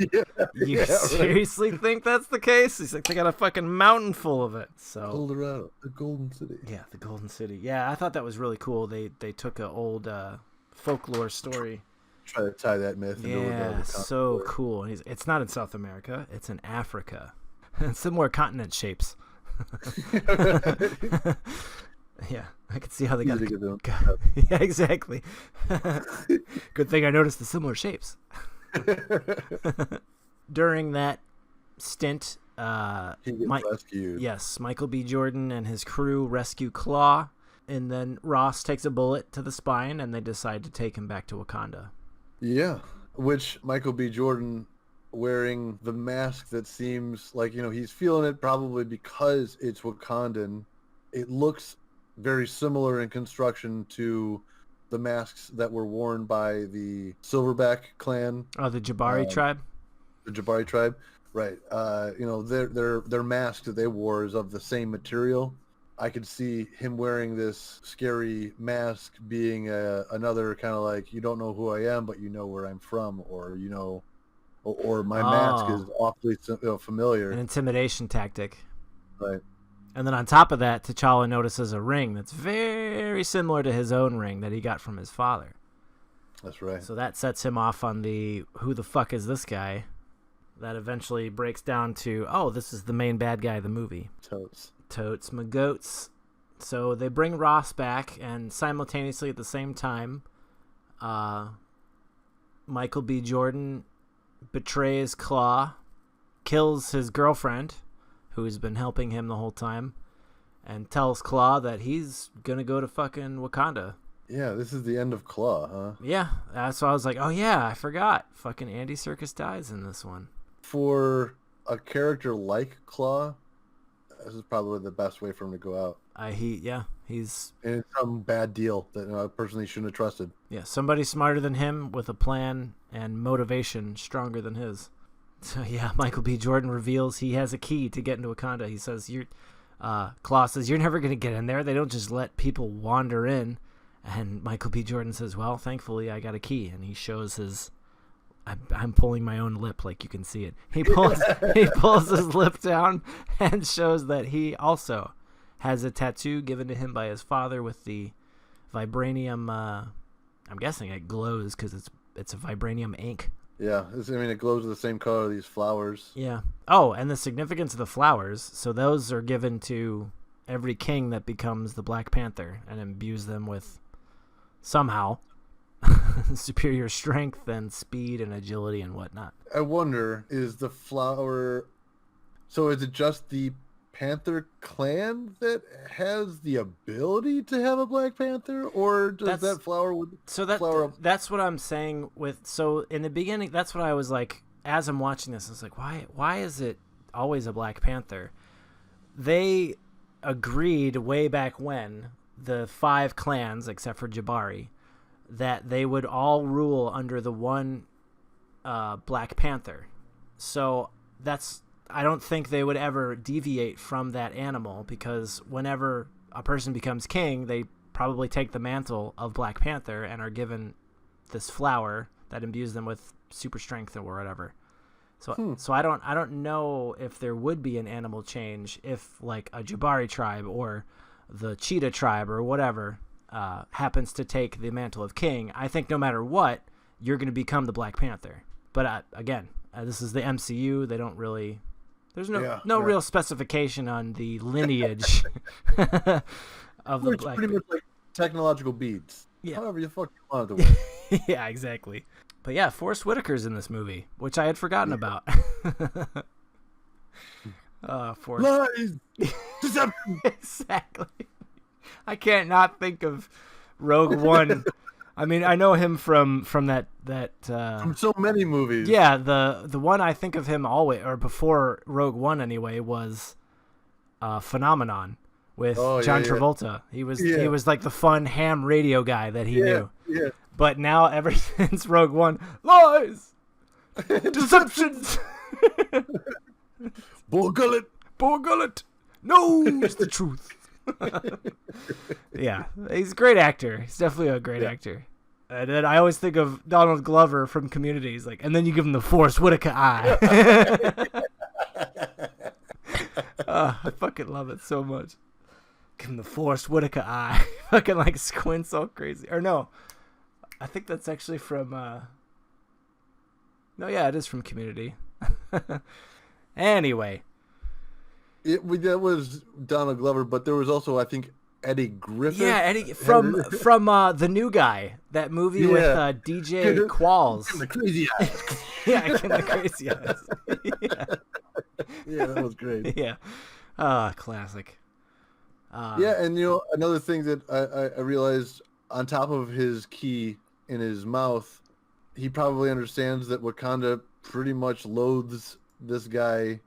You seriously think that's the case? He's like, they got a fucking mountain full of it. So Colorado, the Golden City. Yeah, the Golden City. Yeah, I thought that was really cool. They took an old folklore story. Try to tie that myth into the so story. Cool. It's not in South America. It's in Africa. Similar continent shapes. Yeah, I could see how they got to yeah, exactly. Good thing I noticed the similar shapes. During that stint, he gets rescued. Yes, Michael B. Jordan and his crew rescue Claw, and then Ross takes a bullet to the spine, and they decide to take him back to Wakanda. Yeah, which Michael B. Jordan, wearing the mask that seems like, he's feeling it probably because it's Wakandan. It looks very similar in construction to the masks that were worn by the Silverback clan. Oh, the Jabari tribe? The Jabari tribe, right. Their mask that they wore is of the same material. I could see him wearing this scary mask being another kind of like, you don't know who I am, but you know where I'm from, or or my mask is awfully familiar. An intimidation tactic. Right. And then on top of that, T'Challa notices a ring that's very similar to his own ring that he got from his father. That's right. So that sets him off on the who the fuck is this guy? That eventually breaks down to, this is the main bad guy of the movie. Totes my goats. So they bring Ross back, and simultaneously at the same time, Michael B. Jordan betrays Claw, kills his girlfriend, who's been helping him the whole time, and tells Claw that he's gonna go to fucking Wakanda. Yeah, this is the end of Claw, huh? Yeah, that's why I was like, oh yeah, I forgot. Fucking Andy Serkis dies in this one. For a character like Claw, this is probably the best way for him to go out. He's in some bad deal that a person he shouldn't have trusted. Yeah, somebody smarter than him with a plan and motivation stronger than his. So yeah, Michael B. Jordan reveals he has a key to get into Wakanda. He says, Claw says, you're never going to get in there. They don't just let people wander in. And Michael B. Jordan says, well, thankfully I got a key. And he shows his, I'm pulling my own lip like you can see it. He pulls his lip down and shows that he also has a tattoo given to him by his father with the vibranium, I'm guessing it glows because it's a vibranium ink. Yeah, it glows the same color of these flowers. Yeah. Oh, and the significance of the flowers. So those are given to every king that becomes the Black Panther and imbues them with somehow superior strength and speed and agility and whatnot. I wonder, is the flower... So is it just the Panther clan that has the ability to have a Black Panther, or does that flower would that's what I'm saying with, so in the beginning, that's what I was like, as I'm watching this, I was like, why is it always a Black Panther? They agreed way back when, the 5 clans except for Jabari, that they would all rule under the one Black Panther. So I don't think they would ever deviate from that animal, because whenever a person becomes king, they probably take the mantle of Black Panther and are given this flower that imbues them with super strength or whatever. So I don't know if there would be an animal change if like a Jabari tribe or the cheetah tribe or whatever happens to take the mantle of king. I think no matter what, you're going to become the Black Panther. But again, this is the MCU. They don't really. There's no real specification on the lineage of the Black. Pretty much like technological beads. Yeah. However you fuck you want it to work. Yeah, exactly. But yeah, Forrest Whitaker's in this movie, which I had forgotten about. Forrest. Lies! Deception! Exactly. I can't not think of Rogue One. I mean, I know him from that from so many movies. Yeah, the one I think of him always, or before Rogue One anyway, was Phenomenon with John Travolta. He was like the fun ham radio guy that he knew. Yeah. But now, ever since Rogue One, lies, deceptions, Borgullet knows the truth. Yeah, he's a great actor. He's definitely a great actor. And then I always think of Donald Glover from Community. He's like, and then you give him the Forrest Whitaker eye. I fucking love it so much. Give him the Forrest Whitaker eye. Fucking like squints all crazy. Or no, I think that's actually from. No, yeah, it is from Community. Anyway. That was Donald Glover, but there was also, I think, Eddie Griffith. Yeah, Eddie from The New Guy, that movie with DJ Qualls. The crazy eyes. Yeah, the crazy eyes. Yeah, that was great. Yeah, classic. Yeah, and another thing that I realized, on top of his key in his mouth, he probably understands that Wakanda pretty much loathes this guy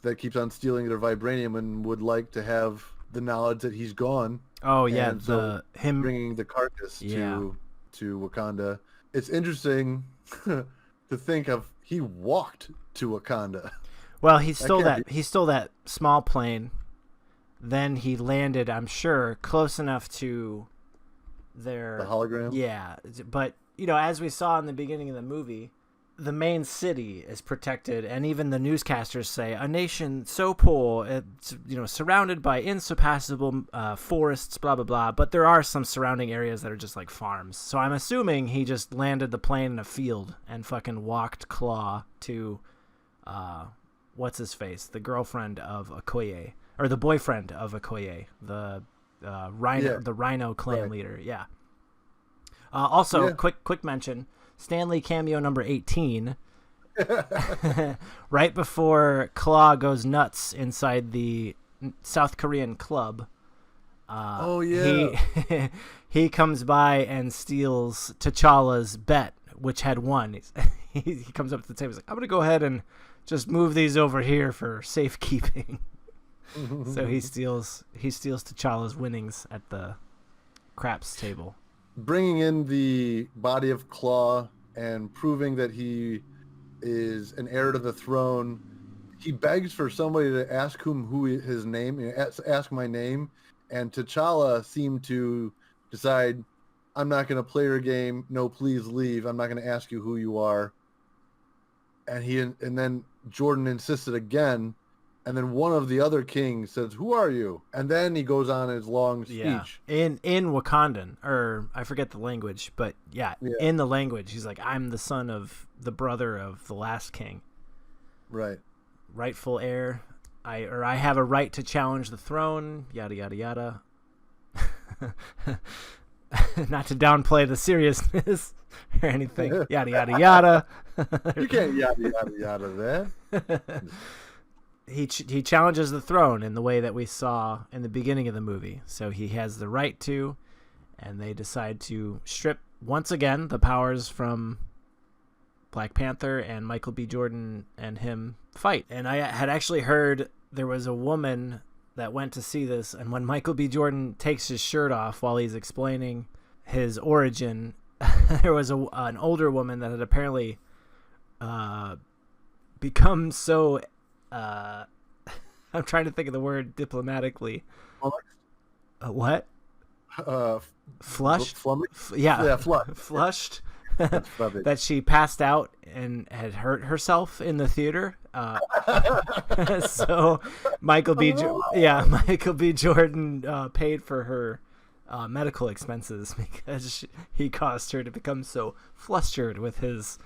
that keeps on stealing their vibranium and would like to have the knowledge that he's gone. Oh yeah, so him bringing the carcass to Wakanda. It's interesting to think of he walked to Wakanda. Well, he stole that small plane. Then he landed, I'm sure, close enough to The hologram? Yeah, but as we saw in the beginning of the movie, the main city is protected, and even the newscasters say a nation so poor, it's, surrounded by insurpassable forests, blah blah blah. But there are some surrounding areas that are just like farms. So I'm assuming he just landed the plane in a field and fucking walked Claw to, what's his face, the girlfriend of Okoye, or the boyfriend of Okoye, the Rhino clan leader. Yeah. Also, quick mention. Stanley cameo number 18. Right before Claw goes nuts inside the South Korean club. He comes by and steals T'Challa's bet, which had won. He comes up to the table. He's like, I'm gonna go ahead and just move these over here for safekeeping. So he steals T'Challa's winnings at the craps table. Bringing in the body of Claw and proving that he is an heir to the throne, he begs for somebody to ask his name, ask my name, and T'Challa seemed to decide, I'm not going to play your game. No, please leave. I'm not going to ask you who you are. And then Jordan insisted again. And then one of the other kings says, who are you? And then he goes on his long speech. Yeah. In Wakandan, or I forget the language, but in the language, he's like, I'm the son of the brother of the last king. Right. Rightful heir. I have a right to challenge the throne, yada, yada, yada. Not to downplay the seriousness or anything. Yada, yada, yada. You can't yada, yada, yada that. He challenges the throne in the way that we saw in the beginning of the movie. So he has the right to, and they decide to strip, once again, the powers from Black Panther, and Michael B. Jordan and him fight. And I had actually heard there was a woman that went to see this, and when Michael B. Jordan takes his shirt off while he's explaining his origin, there was an older woman that had apparently become so I'm trying to think of the word diplomatically. What? Flushed? Yeah, Flushed. That she passed out and had hurt herself in the theater. So Michael B. Jordan paid for her medical expenses because he caused her to become so flustered with his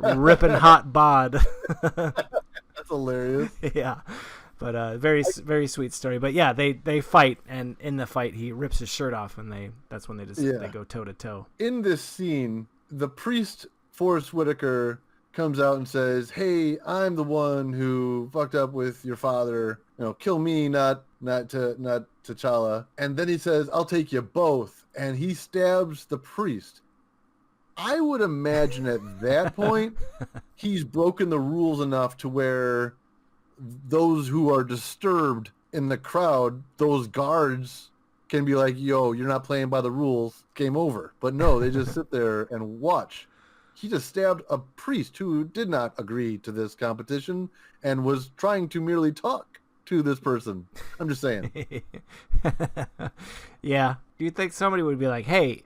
ripping hot bod. That's hilarious. Yeah. But very sweet story. But yeah, they fight, and in the fight he rips his shirt off, and that's when they go toe to toe. In this scene, the priest Forrest Whitaker comes out and says, "Hey, I'm the one who fucked up with your father. Kill me, not T'Challa." And then he says, "I'll take you both," and he stabs the priest. I would imagine at that point he's broken the rules enough to where those who are disturbed in the crowd, those guards can be like, "Yo, you're not playing by the rules. Game over." But no, they just sit there and watch. He just stabbed a priest who did not agree to this competition and was trying to merely talk to this person. I'm just saying. Yeah. Do you think somebody would be like, "Hey,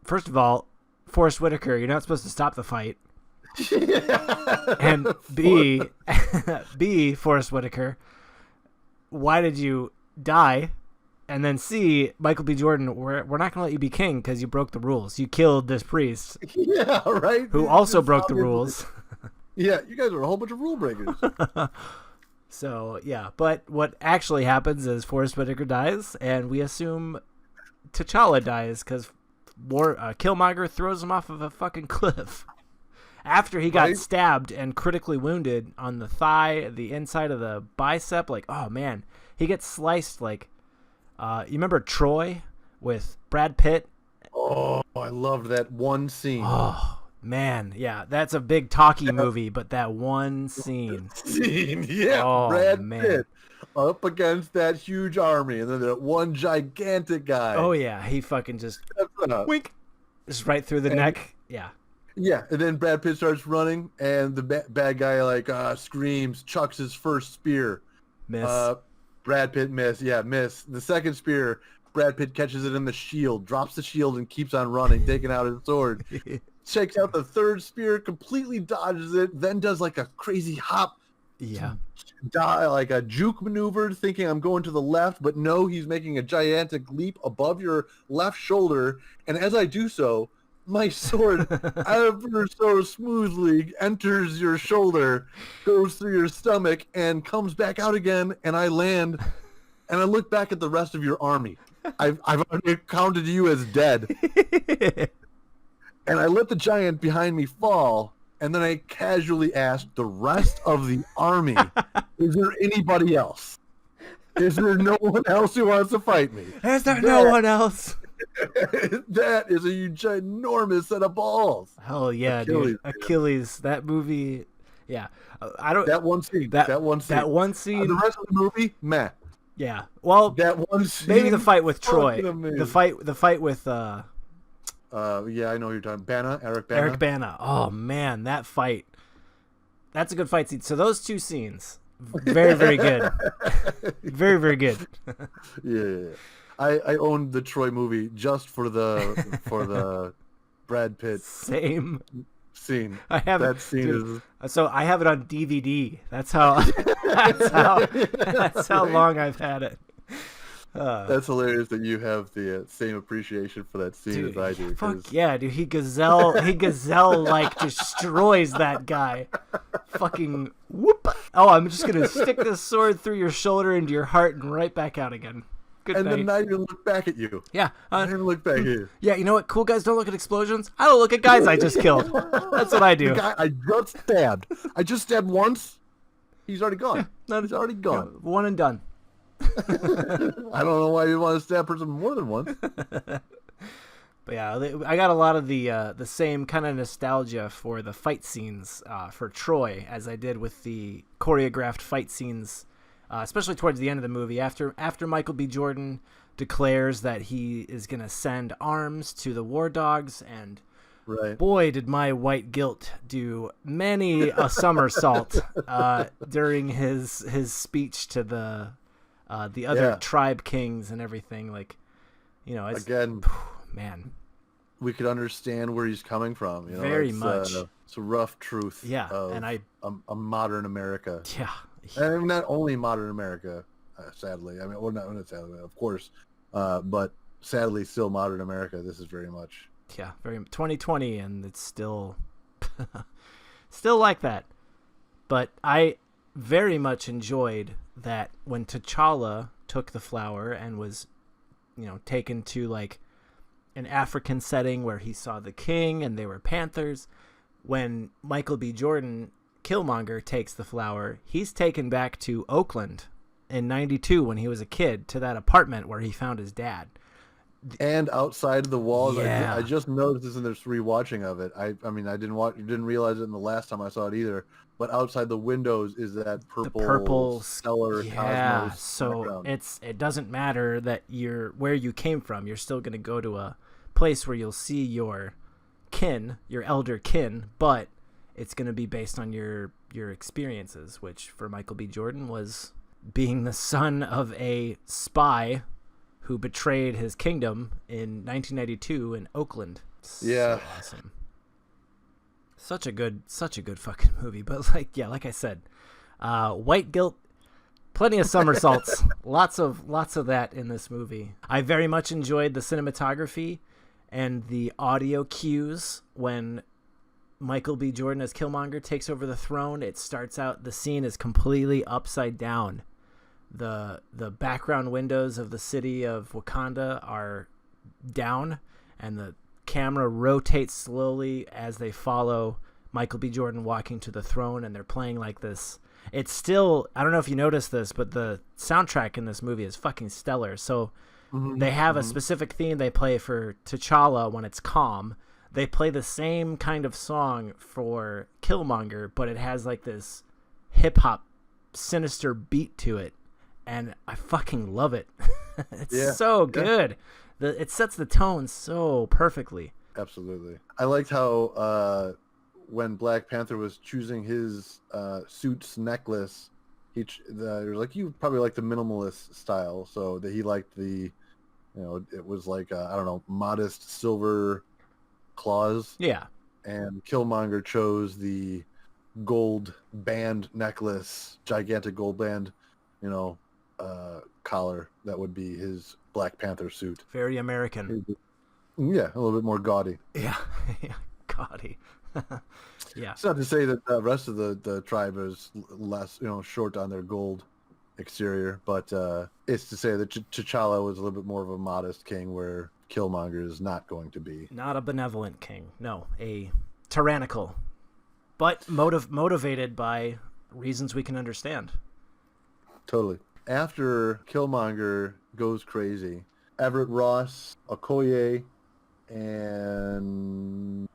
first of all, Forrest Whitaker, you're not supposed to stop the fight." And B, Forrest Whitaker, why did you die? And then C, Michael B. Jordan, we're not going to let you be king because you broke the rules. You killed this priest. Yeah, right. Who also broke the rules. Yeah, you guys are a whole bunch of rule breakers. So, yeah. But what actually happens is Forrest Whitaker dies, and we assume T'Challa dies because Killmonger throws him off of a fucking cliff. After he got stabbed and critically wounded on the thigh, the inside of the bicep, like, oh man, he gets sliced like, you remember Troy with Brad Pitt? Oh, I loved that one scene. Oh man, yeah, that's a big talkie movie, but that one scene. Yeah, oh, Brad man. Pitt up against that huge army, and then that one gigantic guy. Oh yeah, he fucking just wink, just right through the neck. Yeah. Yeah, and then Brad Pitt starts running, and the bad guy screams, chucks his first spear. Miss. Brad Pitt miss. Yeah, miss. The second spear, Brad Pitt catches it in the shield, drops the shield, and keeps on running, taking out his sword. Checks out the third spear, completely dodges it, then does like a crazy hop. Yeah. Like a juke maneuver, thinking I'm going to the left, but no, he's making a gigantic leap above your left shoulder. And as I do so, my sword ever so smoothly enters your shoulder, goes through your stomach, and comes back out again, and I land, and I look back at the rest of your army. I've already counted you as dead. And I let the giant behind me fall, and then I casually asked the rest of the army, is there anybody else? Is there no one else who wants to fight me? Is there no one else? That is a ginormous set of balls. Hell yeah, Achilles, that movie. Yeah, I don't. That one scene. That one scene. The rest of the movie, meh. Yeah. Well, that one scene. Maybe the fight with Troy. The fight with. Yeah, I know who you're talking. Eric Bana. Eric Bana. Oh man, that fight. That's a good fight scene. So those two scenes, very very good. Very very good. Yeah. I owned the Troy movie just for the Brad Pitt same scene. I have that scene. Dude, so I have it on DVD. That's how long I've had it. That's hilarious that you have the same appreciation for that scene dude, as I do. Fuck yeah, dude. He gazelle like destroys that guy. Fucking whoop. Oh, I'm just gonna stick this sword through your shoulder into your heart and right back out again. Good and night. then not even look back at you. Yeah. Not even look back at you. Yeah, you know what? Cool guys don't look at explosions. I don't look at guys I just killed. That's what I do. The guy I just stabbed. I just stabbed once. He's already gone. Yeah, he's already gone. Yeah, one and done. I don't know why you want to stab a person more than once. But yeah, I got a lot of the same kind of nostalgia for the fight scenes for Troy as I did with the choreographed fight scenes. Especially towards the end of the movie, after Michael B. Jordan declares that he is going to send arms to the war dogs and Right. Boy, did my white guilt do many a somersault during his speech to the other tribe kings and everything. Like, it's, again, man, we could understand where he's coming from. Very much. It's a rough truth. Yeah, of and a modern America. Yeah, and not only modern America, sadly. I mean, well, not sadly, of course, but sadly, still modern America. This is very much. Yeah, very 2020, and it's still like that. But I very much enjoyed that when T'Challa took the flower and was, taken to like an African setting where he saw the king and they were panthers. When Michael B. Jordan, Killmonger, takes the flower, he's taken back to Oakland in '92 when he was a kid, to that apartment where he found his dad. And outside the walls, Yeah. I just noticed this in this rewatching of it. I mean, I didn't realize it in the last time I saw it either. But outside the windows is that purple stellar cosmos so background. it doesn't matter that where you came from. You're still going to go to a place where you'll see your kin, your elder kin, but it's going to be based on your experiences, which for Michael B. Jordan was being the son of a spy who betrayed his kingdom in 1992 in Oakland. Yeah. So awesome. Such a good fucking movie. But like I said, white guilt, plenty of somersaults, lots of that in this movie. I very much enjoyed the cinematography and the audio cues when Michael B. Jordan as Killmonger takes over the throne. It starts out, the scene is completely upside down. The background windows of the city of Wakanda are down, and the camera rotates slowly as they follow Michael B. Jordan walking to the throne, and they're playing like this. It's still, I don't know if you noticed this, but the soundtrack in this movie is fucking stellar. So they have a specific theme they play for T'Challa when it's calm. They play the same kind of song for Killmonger, but it has like this hip-hop sinister beat to it. And I fucking love it. It's so good. It sets the tone so perfectly. Absolutely. I liked how when Black Panther was choosing his suit's necklace, he was like, you probably like the minimalist style, so that he liked the, it was like I don't know, modest silver claws. Yeah. And Killmonger chose the gold band necklace, gigantic gold band, collar that would be his Black Panther suit. Very American. Yeah, a little bit more gaudy. Yeah, gaudy. Yeah. It's not to say that the rest of the tribe is less, short on their gold exterior, but it's to say that T'Challa was a little bit more of a modest king, where Killmonger is not going to be. Not a benevolent king. No, a tyrannical, but motivated by reasons we can understand. Totally. After Killmonger goes crazy, Everett Ross, Okoye, and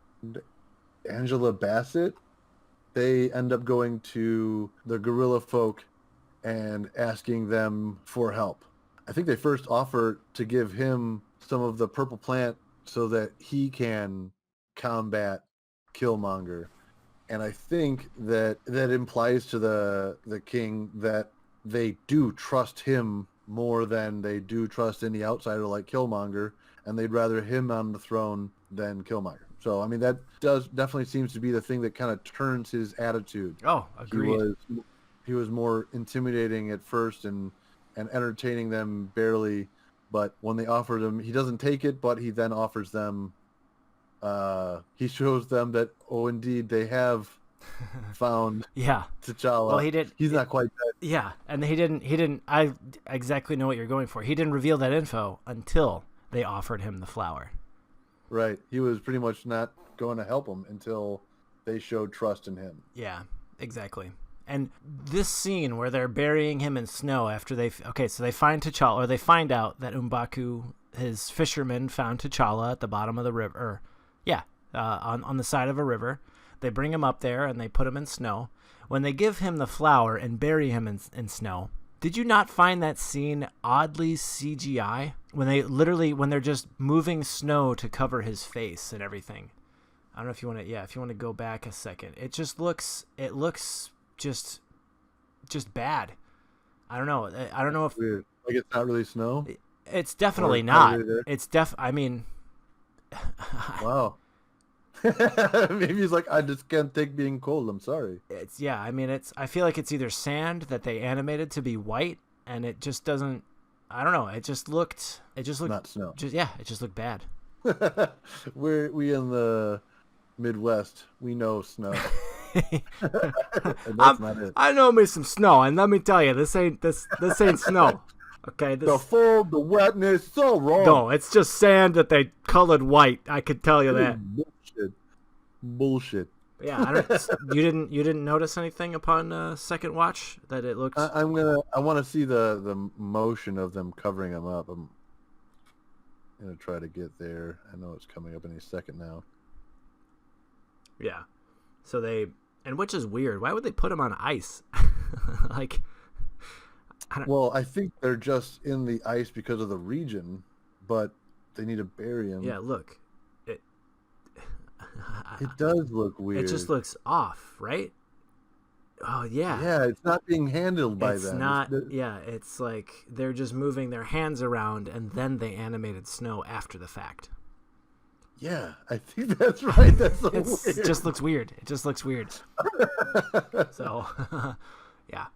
Angela Bassett, they end up going to the guerrilla folk and asking them for help. I think they first offer to give him some of the purple plant so that he can combat Killmonger. And I think that implies to the king that they do trust him more than they do trust any outsider like Killmonger, and they'd rather him on the throne than Killmonger. So, I mean, that definitely seems to be the thing that kind of turns his attitude. Oh, agreed. He was more intimidating at first and entertaining them barely, but when they offered him, he doesn't take it, but he then offers them, he shows them that, oh, indeed, they have found T'Challa. Well, he did. He's not quite dead. Yeah, and he didn't. I exactly know what you're going for. He didn't reveal that info until they offered him the flower. Right. He was pretty much not going to help him until they showed trust in him. Yeah, exactly. And this scene where they're burying him in snow after they find T'Challa, or they find out that M'Baku, his fisherman, found T'Challa at the bottom of the river. On the side of a river. They bring him up there and they put him in snow. When they give him the flower and bury him in snow, did you not find that scene oddly CGI? When they're just moving snow to cover his face and everything. I don't know if you want to. Yeah, if you want to go back a second, it looks just bad. I don't know. I don't know if Weird. Like it's not really snow. it's definitely Or not. really there? It's I mean, Wow. Maybe he's like, I just can't take being cold. I'm sorry. it's yeah. I mean, I feel like it's either sand that they animated to be white, and it just doesn't. I don't know. It just looked. Not snow. It just looked bad. we in the Midwest. We know snow. And that's not it. I know me some snow, and let me tell you, this ain't snow. Okay, The fold, the wetness, it's all wrong. no, it's just sand that they colored white. I could tell you that. Bullshit. Yeah, I don't. You didn't notice anything upon second watch that it looked. I want to see the motion of them covering them up. I'm gonna try to get there. I know it's coming up any second now. Yeah, so which is weird. Why would they put him on ice? Like, Well, I think they're just in the ice because of the region, but they need to bury him. yeah, look, It does look weird. it just looks off, right? Oh yeah. Yeah, it's not being handled by It's them. not. Yeah, it's like they're just moving their hands around, and then they animated snow after the fact. Yeah, I think that's right. That's so It weird. just looks weird. It just looks weird. So, yeah,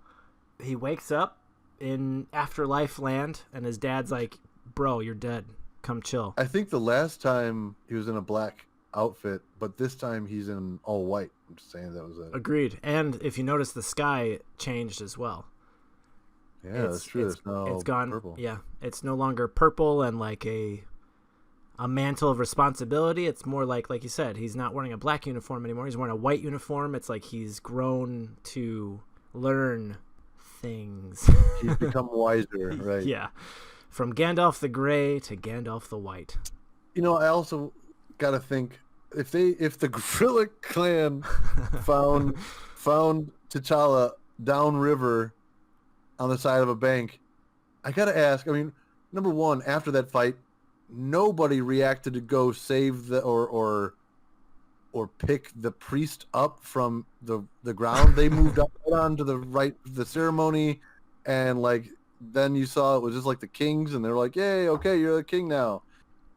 he wakes up in afterlife land, and his dad's like, "Bro, you're dead. Come chill." I think the last time he was in a black outfit, but this time he's in all white. I'm just saying that was a... Agreed. And if you notice, the sky changed as well. Yeah, that's true. It's now it's gone. purple. Yeah, it's no longer purple and like a mantle of responsibility. It's more like you said, he's not wearing a black uniform anymore. He's wearing a white uniform. It's like he's grown to learn things. He's become wiser, right? Yeah, from Gandalf the Grey to Gandalf the White. You know, I also got to think if the Gorilla Clan found T'Challa downriver on the side of a bank, I got to ask. I mean, number one, after that fight, nobody reacted to go save or pick the priest up from the ground. They moved up onto the ceremony, and like then you saw it was just like the kings, and they're like, "Yay, okay, you're the king now."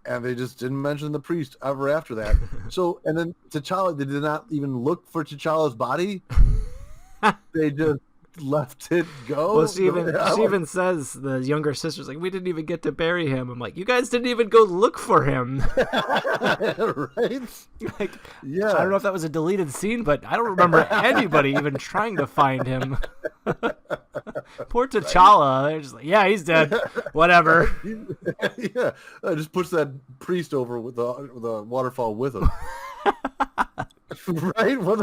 And they just didn't mention the priest ever after that. So, and then T'Challa, they did not even look for T'Challa's body. They just left it go. Well, she even says, the younger sister's like, "We didn't even get to bury him." I'm like, "You guys didn't even go look for him." Right? Like, Yeah. I don't know if that was a deleted scene, but I don't remember anybody even trying to find him. Poor T'Challa. They're just like, "Yeah, he's dead. Whatever." Yeah, just push that priest over with the waterfall with him. Right? We're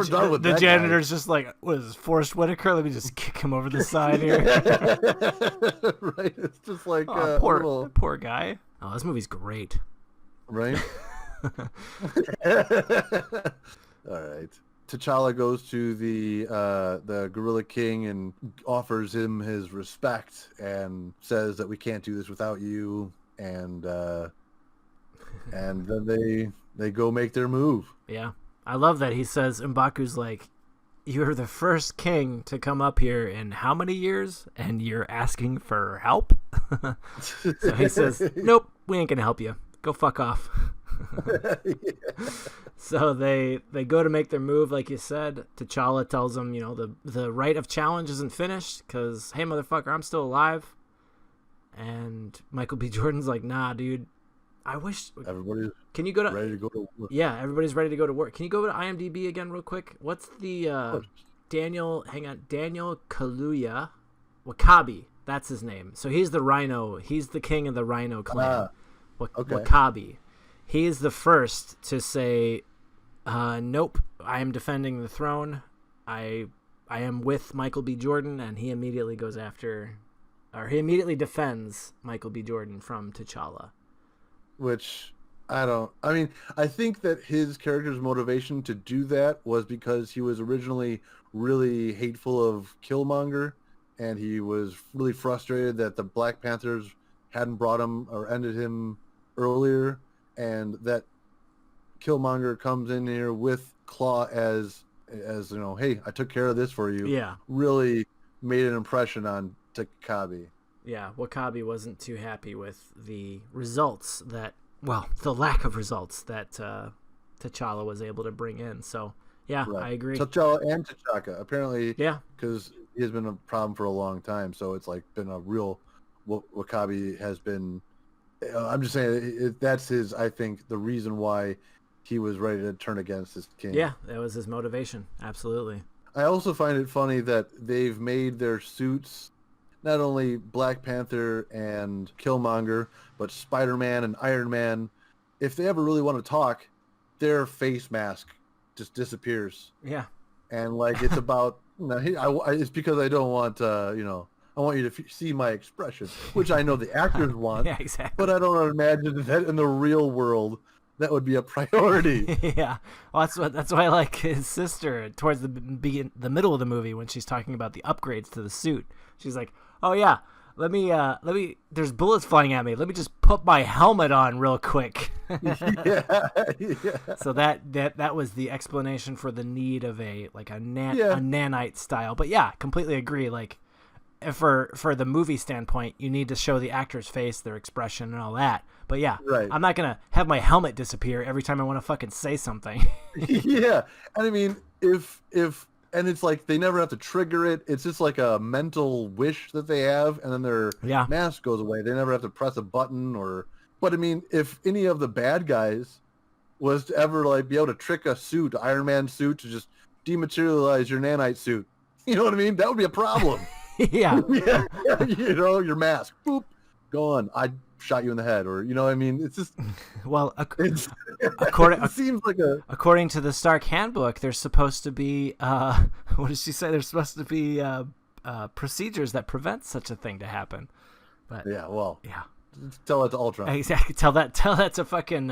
done with The that janitor's just like, "What is this, Forrest Whitaker? Let me just kick him over the side here." guy. Right? It's just like Oh, poor guy. Oh, this movie's great. Right? All right. T'Challa goes to the Gorilla King and offers him his respect and says that we can't do this without you, and then they go make their move. Yeah. I love that he says, M'Baku's like, "You're the first king to come up here in how many years? And you're asking for help?" So he says, "Nope, we ain't gonna help you. Go fuck off." Yeah. So they go to make their move, like you said. T'Challa tells them, the rite of challenge isn't finished because, hey, motherfucker, I'm still alive. And Michael B. Jordan's like, "Nah, dude. I wish." Everybody's Can you go to? ready to go to work. Yeah, everybody's ready to go to work. Can you go to IMDb again, real quick? What's the Daniel? Hang on, Daniel Kaluuya, Wakabi. That's his name. So he's the Rhino. He's the king of the Rhino clan. Okay. Wakabi. He is the first to say, "Nope, I am defending the throne. I am with Michael B. Jordan," and he immediately defends Michael B. Jordan from T'Challa. Which I think that his character's motivation to do that was because he was originally really hateful of Killmonger, and he was really frustrated that the Black Panthers hadn't brought him or ended him earlier, and that Killmonger comes in here with Claw as hey, I took care of this for you. Yeah. Really made an impression on Takabi. Yeah, Wakabi wasn't too happy with the results the lack of results that T'Challa was able to bring in. So, yeah, Right. I agree. T'Challa and T'Chaka, apparently, Yeah. because he has been a problem for a long time. So it's like been a real Wakabi has been. I'm just saying that's I think, the reason why he was ready to turn against his king. Yeah, that was his motivation. Absolutely. I also find it funny that they've made their suits, not only Black Panther and Killmonger, but Spider-Man and Iron Man. If they ever really want to talk, their face mask just disappears. Yeah. And like it's about, it's because I don't want, I want you to see my expression, which I know the actors want. Yeah, exactly. But I don't imagine that in the real world that would be a priority. Yeah, well, that's why I like his sister towards the middle of the movie when she's talking about the upgrades to the suit. She's like, "Oh yeah, let me. There's bullets flying at me. Let me just put my helmet on real quick." Yeah. So that was the explanation for the need of a nanite style. But yeah, completely agree. Like, for the movie standpoint, you need to show the actor's face, their expression, and all that. But yeah, right. I'm not gonna have my helmet disappear every time I want to fucking say something. Yeah, and I mean, if and it's like they never have to trigger it. It's just like a mental wish that they have, and then their mask goes away. They never have to press a button But I mean, if any of the bad guys was to ever like be able to trick a suit, Iron Man suit, to just dematerialize your nanite suit, you know what I mean? That would be a problem. Yeah. Yeah. Your mask, boop, gone. I shot you in the head, or I mean, it's just it seems like according to the Stark handbook, there's supposed to be what did she say? There's supposed to be procedures that prevent such a thing to happen. But yeah, well, yeah, tell that to Ultron. Exactly. Tell that to fucking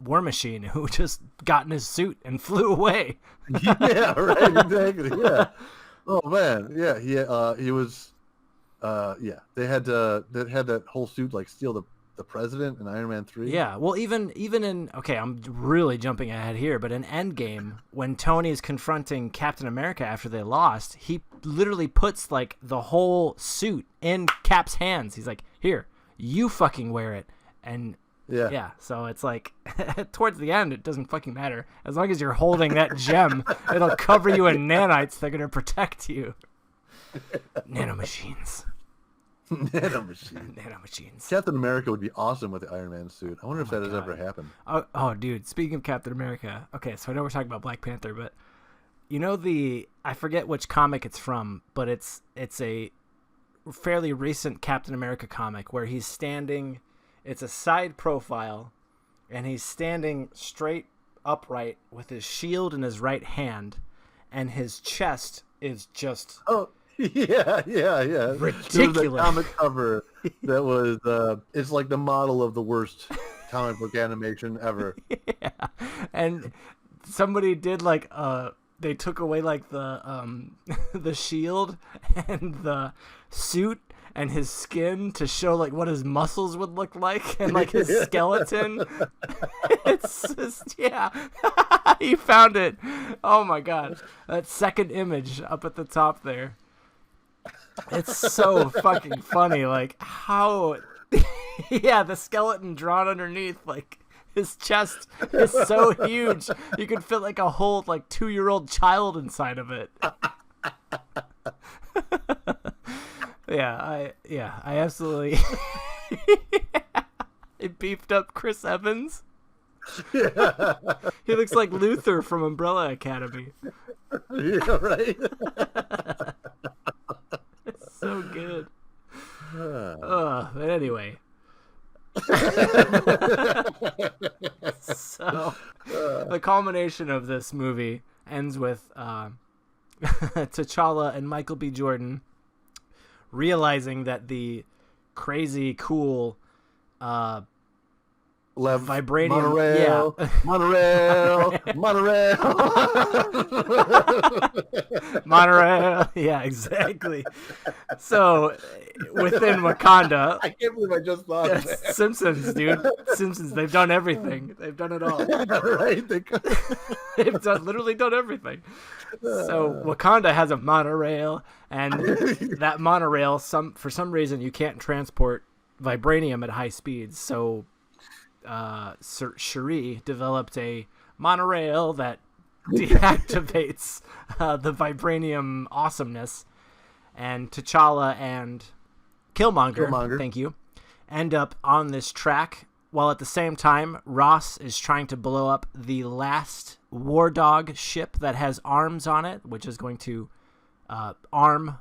War Machine, who just got in his suit and flew away. Yeah, right, exactly. Yeah. Oh man, yeah, he was. They had that whole suit like steal the president in Iron Man 3. Yeah, well, even in I'm really jumping ahead here, but in Endgame, when Tony is confronting Captain America after they lost, he literally puts like the whole suit in Cap's hands. He's like, "Here, you fucking wear it," and yeah. So it's like towards the end, it doesn't fucking matter as long as you're holding that gem. It'll cover you in nanites. They're gonna protect you. Nanomachines. Nanomachines. Captain America would be awesome with the Iron Man suit. I wonder if that has ever happened. Oh, dude. Speaking of Captain America, okay, so I know we're talking about Black Panther, but I forget which comic it's from, but it's a fairly recent Captain America comic where he's standing. It's a side profile, and he's standing straight upright with his shield in his right hand, and his chest is just yeah ridiculous. There was a comic cover that was it's like the model of the worst comic book animation ever. Yeah, and somebody did like they took away like the the shield and the suit and his skin to show like what his muscles would look like and like his skeleton. It's just he found it. Oh my god, that second image up at the top there. It's so fucking funny, like how the skeleton drawn underneath, like his chest is so huge you could fit like a whole like 2-year-old child inside of it. I absolutely It beefed up Chris Evans. Yeah. He looks like Luther from Umbrella Academy. Yeah, right. It's so good. But anyway. So the culmination of this movie ends with T'Challa and Michael B. Jordan realizing that the crazy cool left vibranium. monorail, Monorail. Yeah, exactly. So within Wakanda, I can't believe I just thought of that. Simpsons, dude. Simpsons. They've done everything. They've done it all. Right? They've literally done everything. So Wakanda has a monorail, and that monorail, for some reason, you can't transport vibranium at high speeds. So Shuri developed a monorail that deactivates the vibranium awesomeness, and T'Challa and Killmonger, thank you, end up on this track, while at the same time Ross is trying to blow up the last War Dog ship that has arms on it, which is going to arm,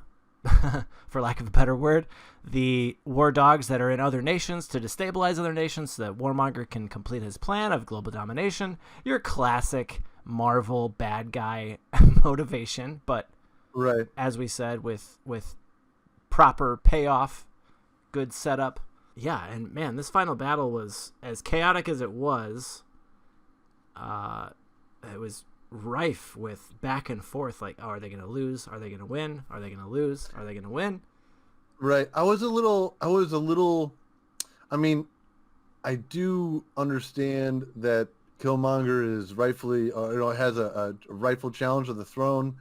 for lack of a better word, the war dogs that are in other nations to destabilize other nations so that Warmonger can complete his plan of global domination. Your classic Marvel bad guy motivation, but right, as we said, with proper payoff, good setup. Yeah, and man, this final battle was as chaotic as it was. It was rife with back and forth, like, oh, are they going to lose? Are they going to win? Are they going to lose? Are they going to win? Right. I was a little, I mean, I do understand that Killmonger is rightfully, has a rightful challenge of the throne,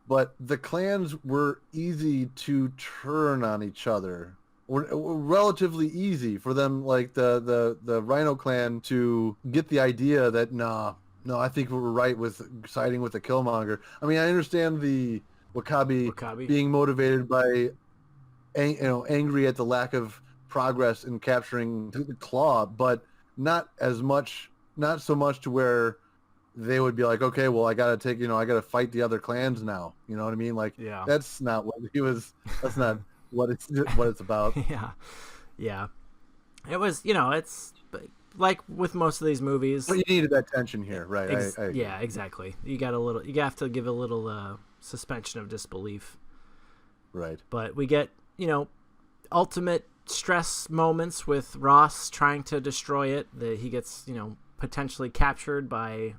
but the clans were easy to turn on each other. Were relatively easy for them, like the Rhino clan, to get the idea that, no, I think we're right with siding with the Killmonger. I mean, I understand the Wakabi being motivated by, angry at the lack of progress in capturing the Claw, but not so much to where they would be like, okay, well, I got to fight the other clans now. You know what I mean? Like, yeah. That's not what that's not what it's about. Yeah. It was, it's like with most of these movies. But you needed that tension here, right? Yeah, exactly. You have to give a little suspension of disbelief. Right. But we get, ultimate stress moments with Ross trying to destroy it. He gets, potentially captured by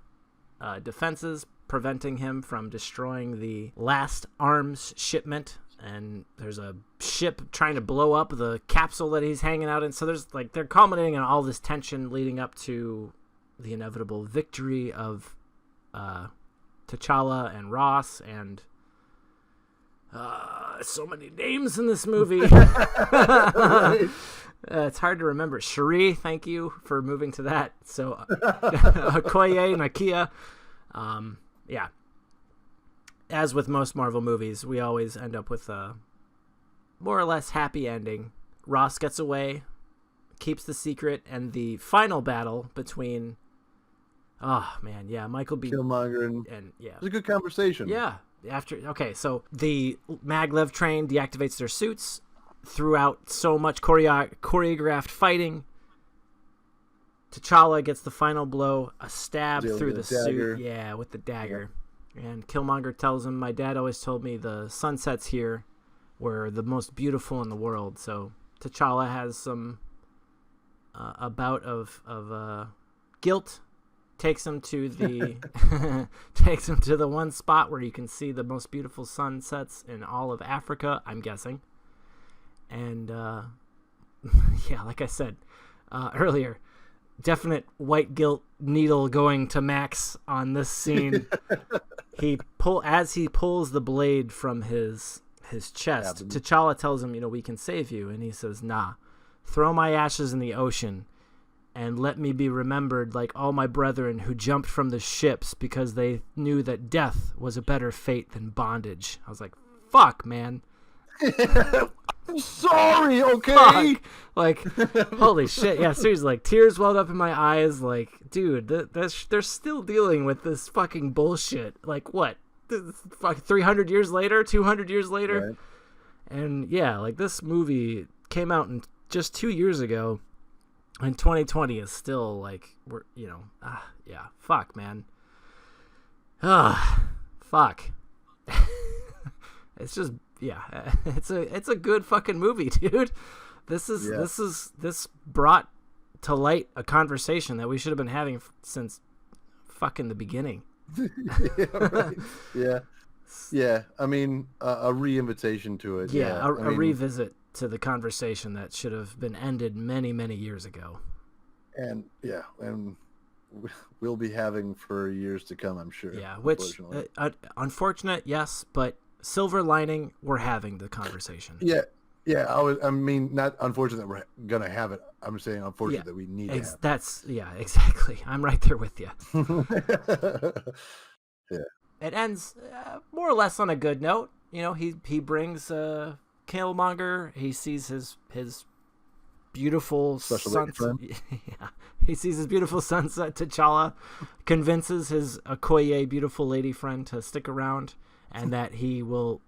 defenses, preventing him from destroying the last arms shipment. And there's a ship trying to blow up the capsule that he's hanging out in. So they're culminating on all this tension leading up to the inevitable victory of T'Challa and Ross, and so many names in this movie. It's hard to remember. Shuri, thank you for moving to that. So Okoye, Nakia. Yeah. As with most Marvel movies, we always end up with a more or less happy ending. Ross gets away, keeps the secret, and the final battle between, Michael B. Killmonger and yeah, it was a good conversation. Yeah. So the maglev train deactivates their suits throughout so much choreographed fighting. T'Challa gets the final blow, a stab through the suit. Yeah, with the dagger. Yeah. And Killmonger tells him, my dad always told me the sunsets here were the most beautiful in the world. So T'Challa has some a bout of guilt, takes him to the one spot where you can see the most beautiful sunsets in all of Africa, I'm guessing. And yeah, like I said earlier, definite white guilt needle going to Max on this scene. As he pulls the blade from his chest, T'Challa tells him, we can save you. And he says, nah, throw my ashes in the ocean and let me be remembered like all my brethren who jumped from the ships because they knew that death was a better fate than bondage. I was like, fuck, man. I'm sorry, okay? Fuck. Like, holy shit. Yeah, seriously, like, tears welled up in my eyes. Like, dude, they're still dealing with this fucking bullshit. Like, what? 300 years later? 200 years later? Right. And, yeah, like, this movie came out just 2 years ago, and 2020 is still, like, yeah, fuck, man. Fuck. It's just... Yeah, it's a good fucking movie, dude. This brought to light a conversation that we should have been having since fucking the beginning. Yeah, right. Yeah. I mean, a re-invitation to it. Yeah, a revisit to the conversation that should have been ended many, many years ago. And we'll be having for years to come, I'm sure. Yeah, which unfortunate, yes, but silver lining, we're having the conversation. Yeah. I mean, not unfortunate that we're gonna have it. I'm saying unfortunate that we need to have it. That's exactly. I'm right there with you. Yeah. It ends more or less on a good note. You know, he brings Killmonger. He sees his beautiful sunset. Yeah, he sees his beautiful sunset. T'Challa convinces his Okoye beautiful lady friend to stick around, and that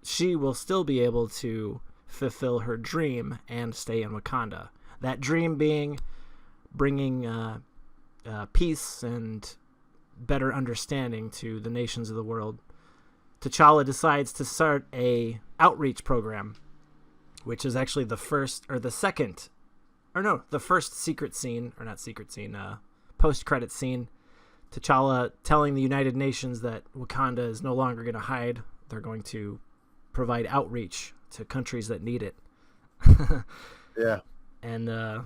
she will still be able to fulfill her dream and stay in Wakanda. That dream being bringing peace and better understanding to the nations of the world. T'Challa decides to start a outreach program, which is actually the first secret scene, or not secret scene, post-credit scene. T'Challa telling the United Nations that Wakanda is no longer going to hide. They're going to provide outreach to countries that need it. Yeah. And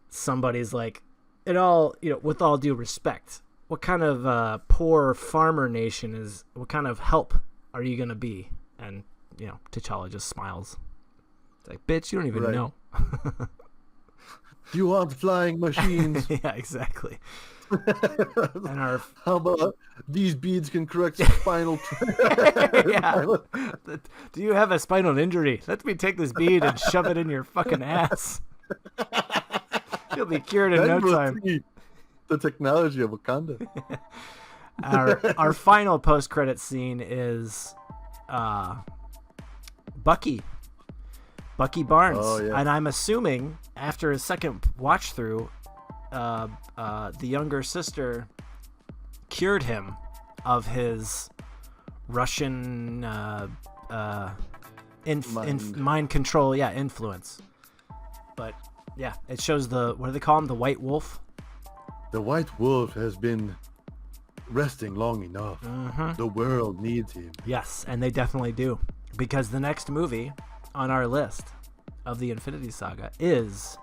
somebody's like, with all due respect, what kind of poor farmer nation what kind of help are you going to be? And, T'Challa just smiles. It's like, bitch, you don't even know. You want flying machines. Yeah, exactly. And how about these beads can correct spinal yeah. Do you have a spinal injury? Let me take this bead and shove it in your fucking ass. You'll be cured in no time. The technology of Wakanda. Our final post-credit scene is Bucky Barnes. Oh, yeah. And I'm assuming after a second watch through, the younger sister cured him of his Russian mind control, influence. But yeah, it shows what do they call him? The White Wolf. The White Wolf has been resting long enough. Mm-hmm. The world needs him. Yes, and they definitely do, because the next movie on our list of the Infinity Saga is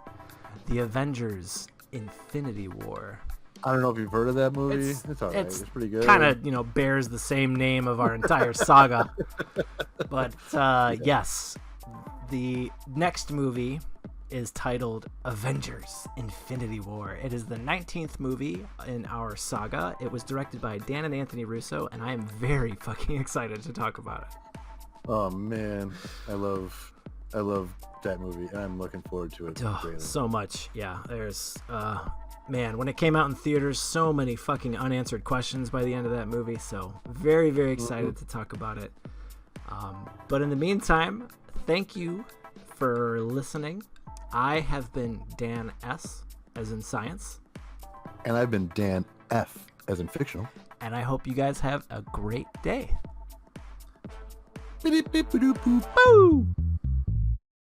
the Avengers Infinity War. I don't know if you've heard of that movie. It's all right. It's pretty good. Kind of, bears the same name of our entire saga. But yes, the next movie is titled Avengers Infinity War. It is the 19th movie in our saga. It was directed by Dan and Anthony Russo, and I am very fucking excited to talk about it. Oh man, I love that movie, and I'm looking forward to it. So much. Yeah, there's man, when it came out in theaters, so many fucking unanswered questions by the end of that movie, so very, very excited to talk about it. But in the meantime, thank you for listening. I have been Dan S, as in science. And I've been Dan F, as in fictional. And I hope you guys have a great day. Beep, beep, beep, boop, boop. Boo!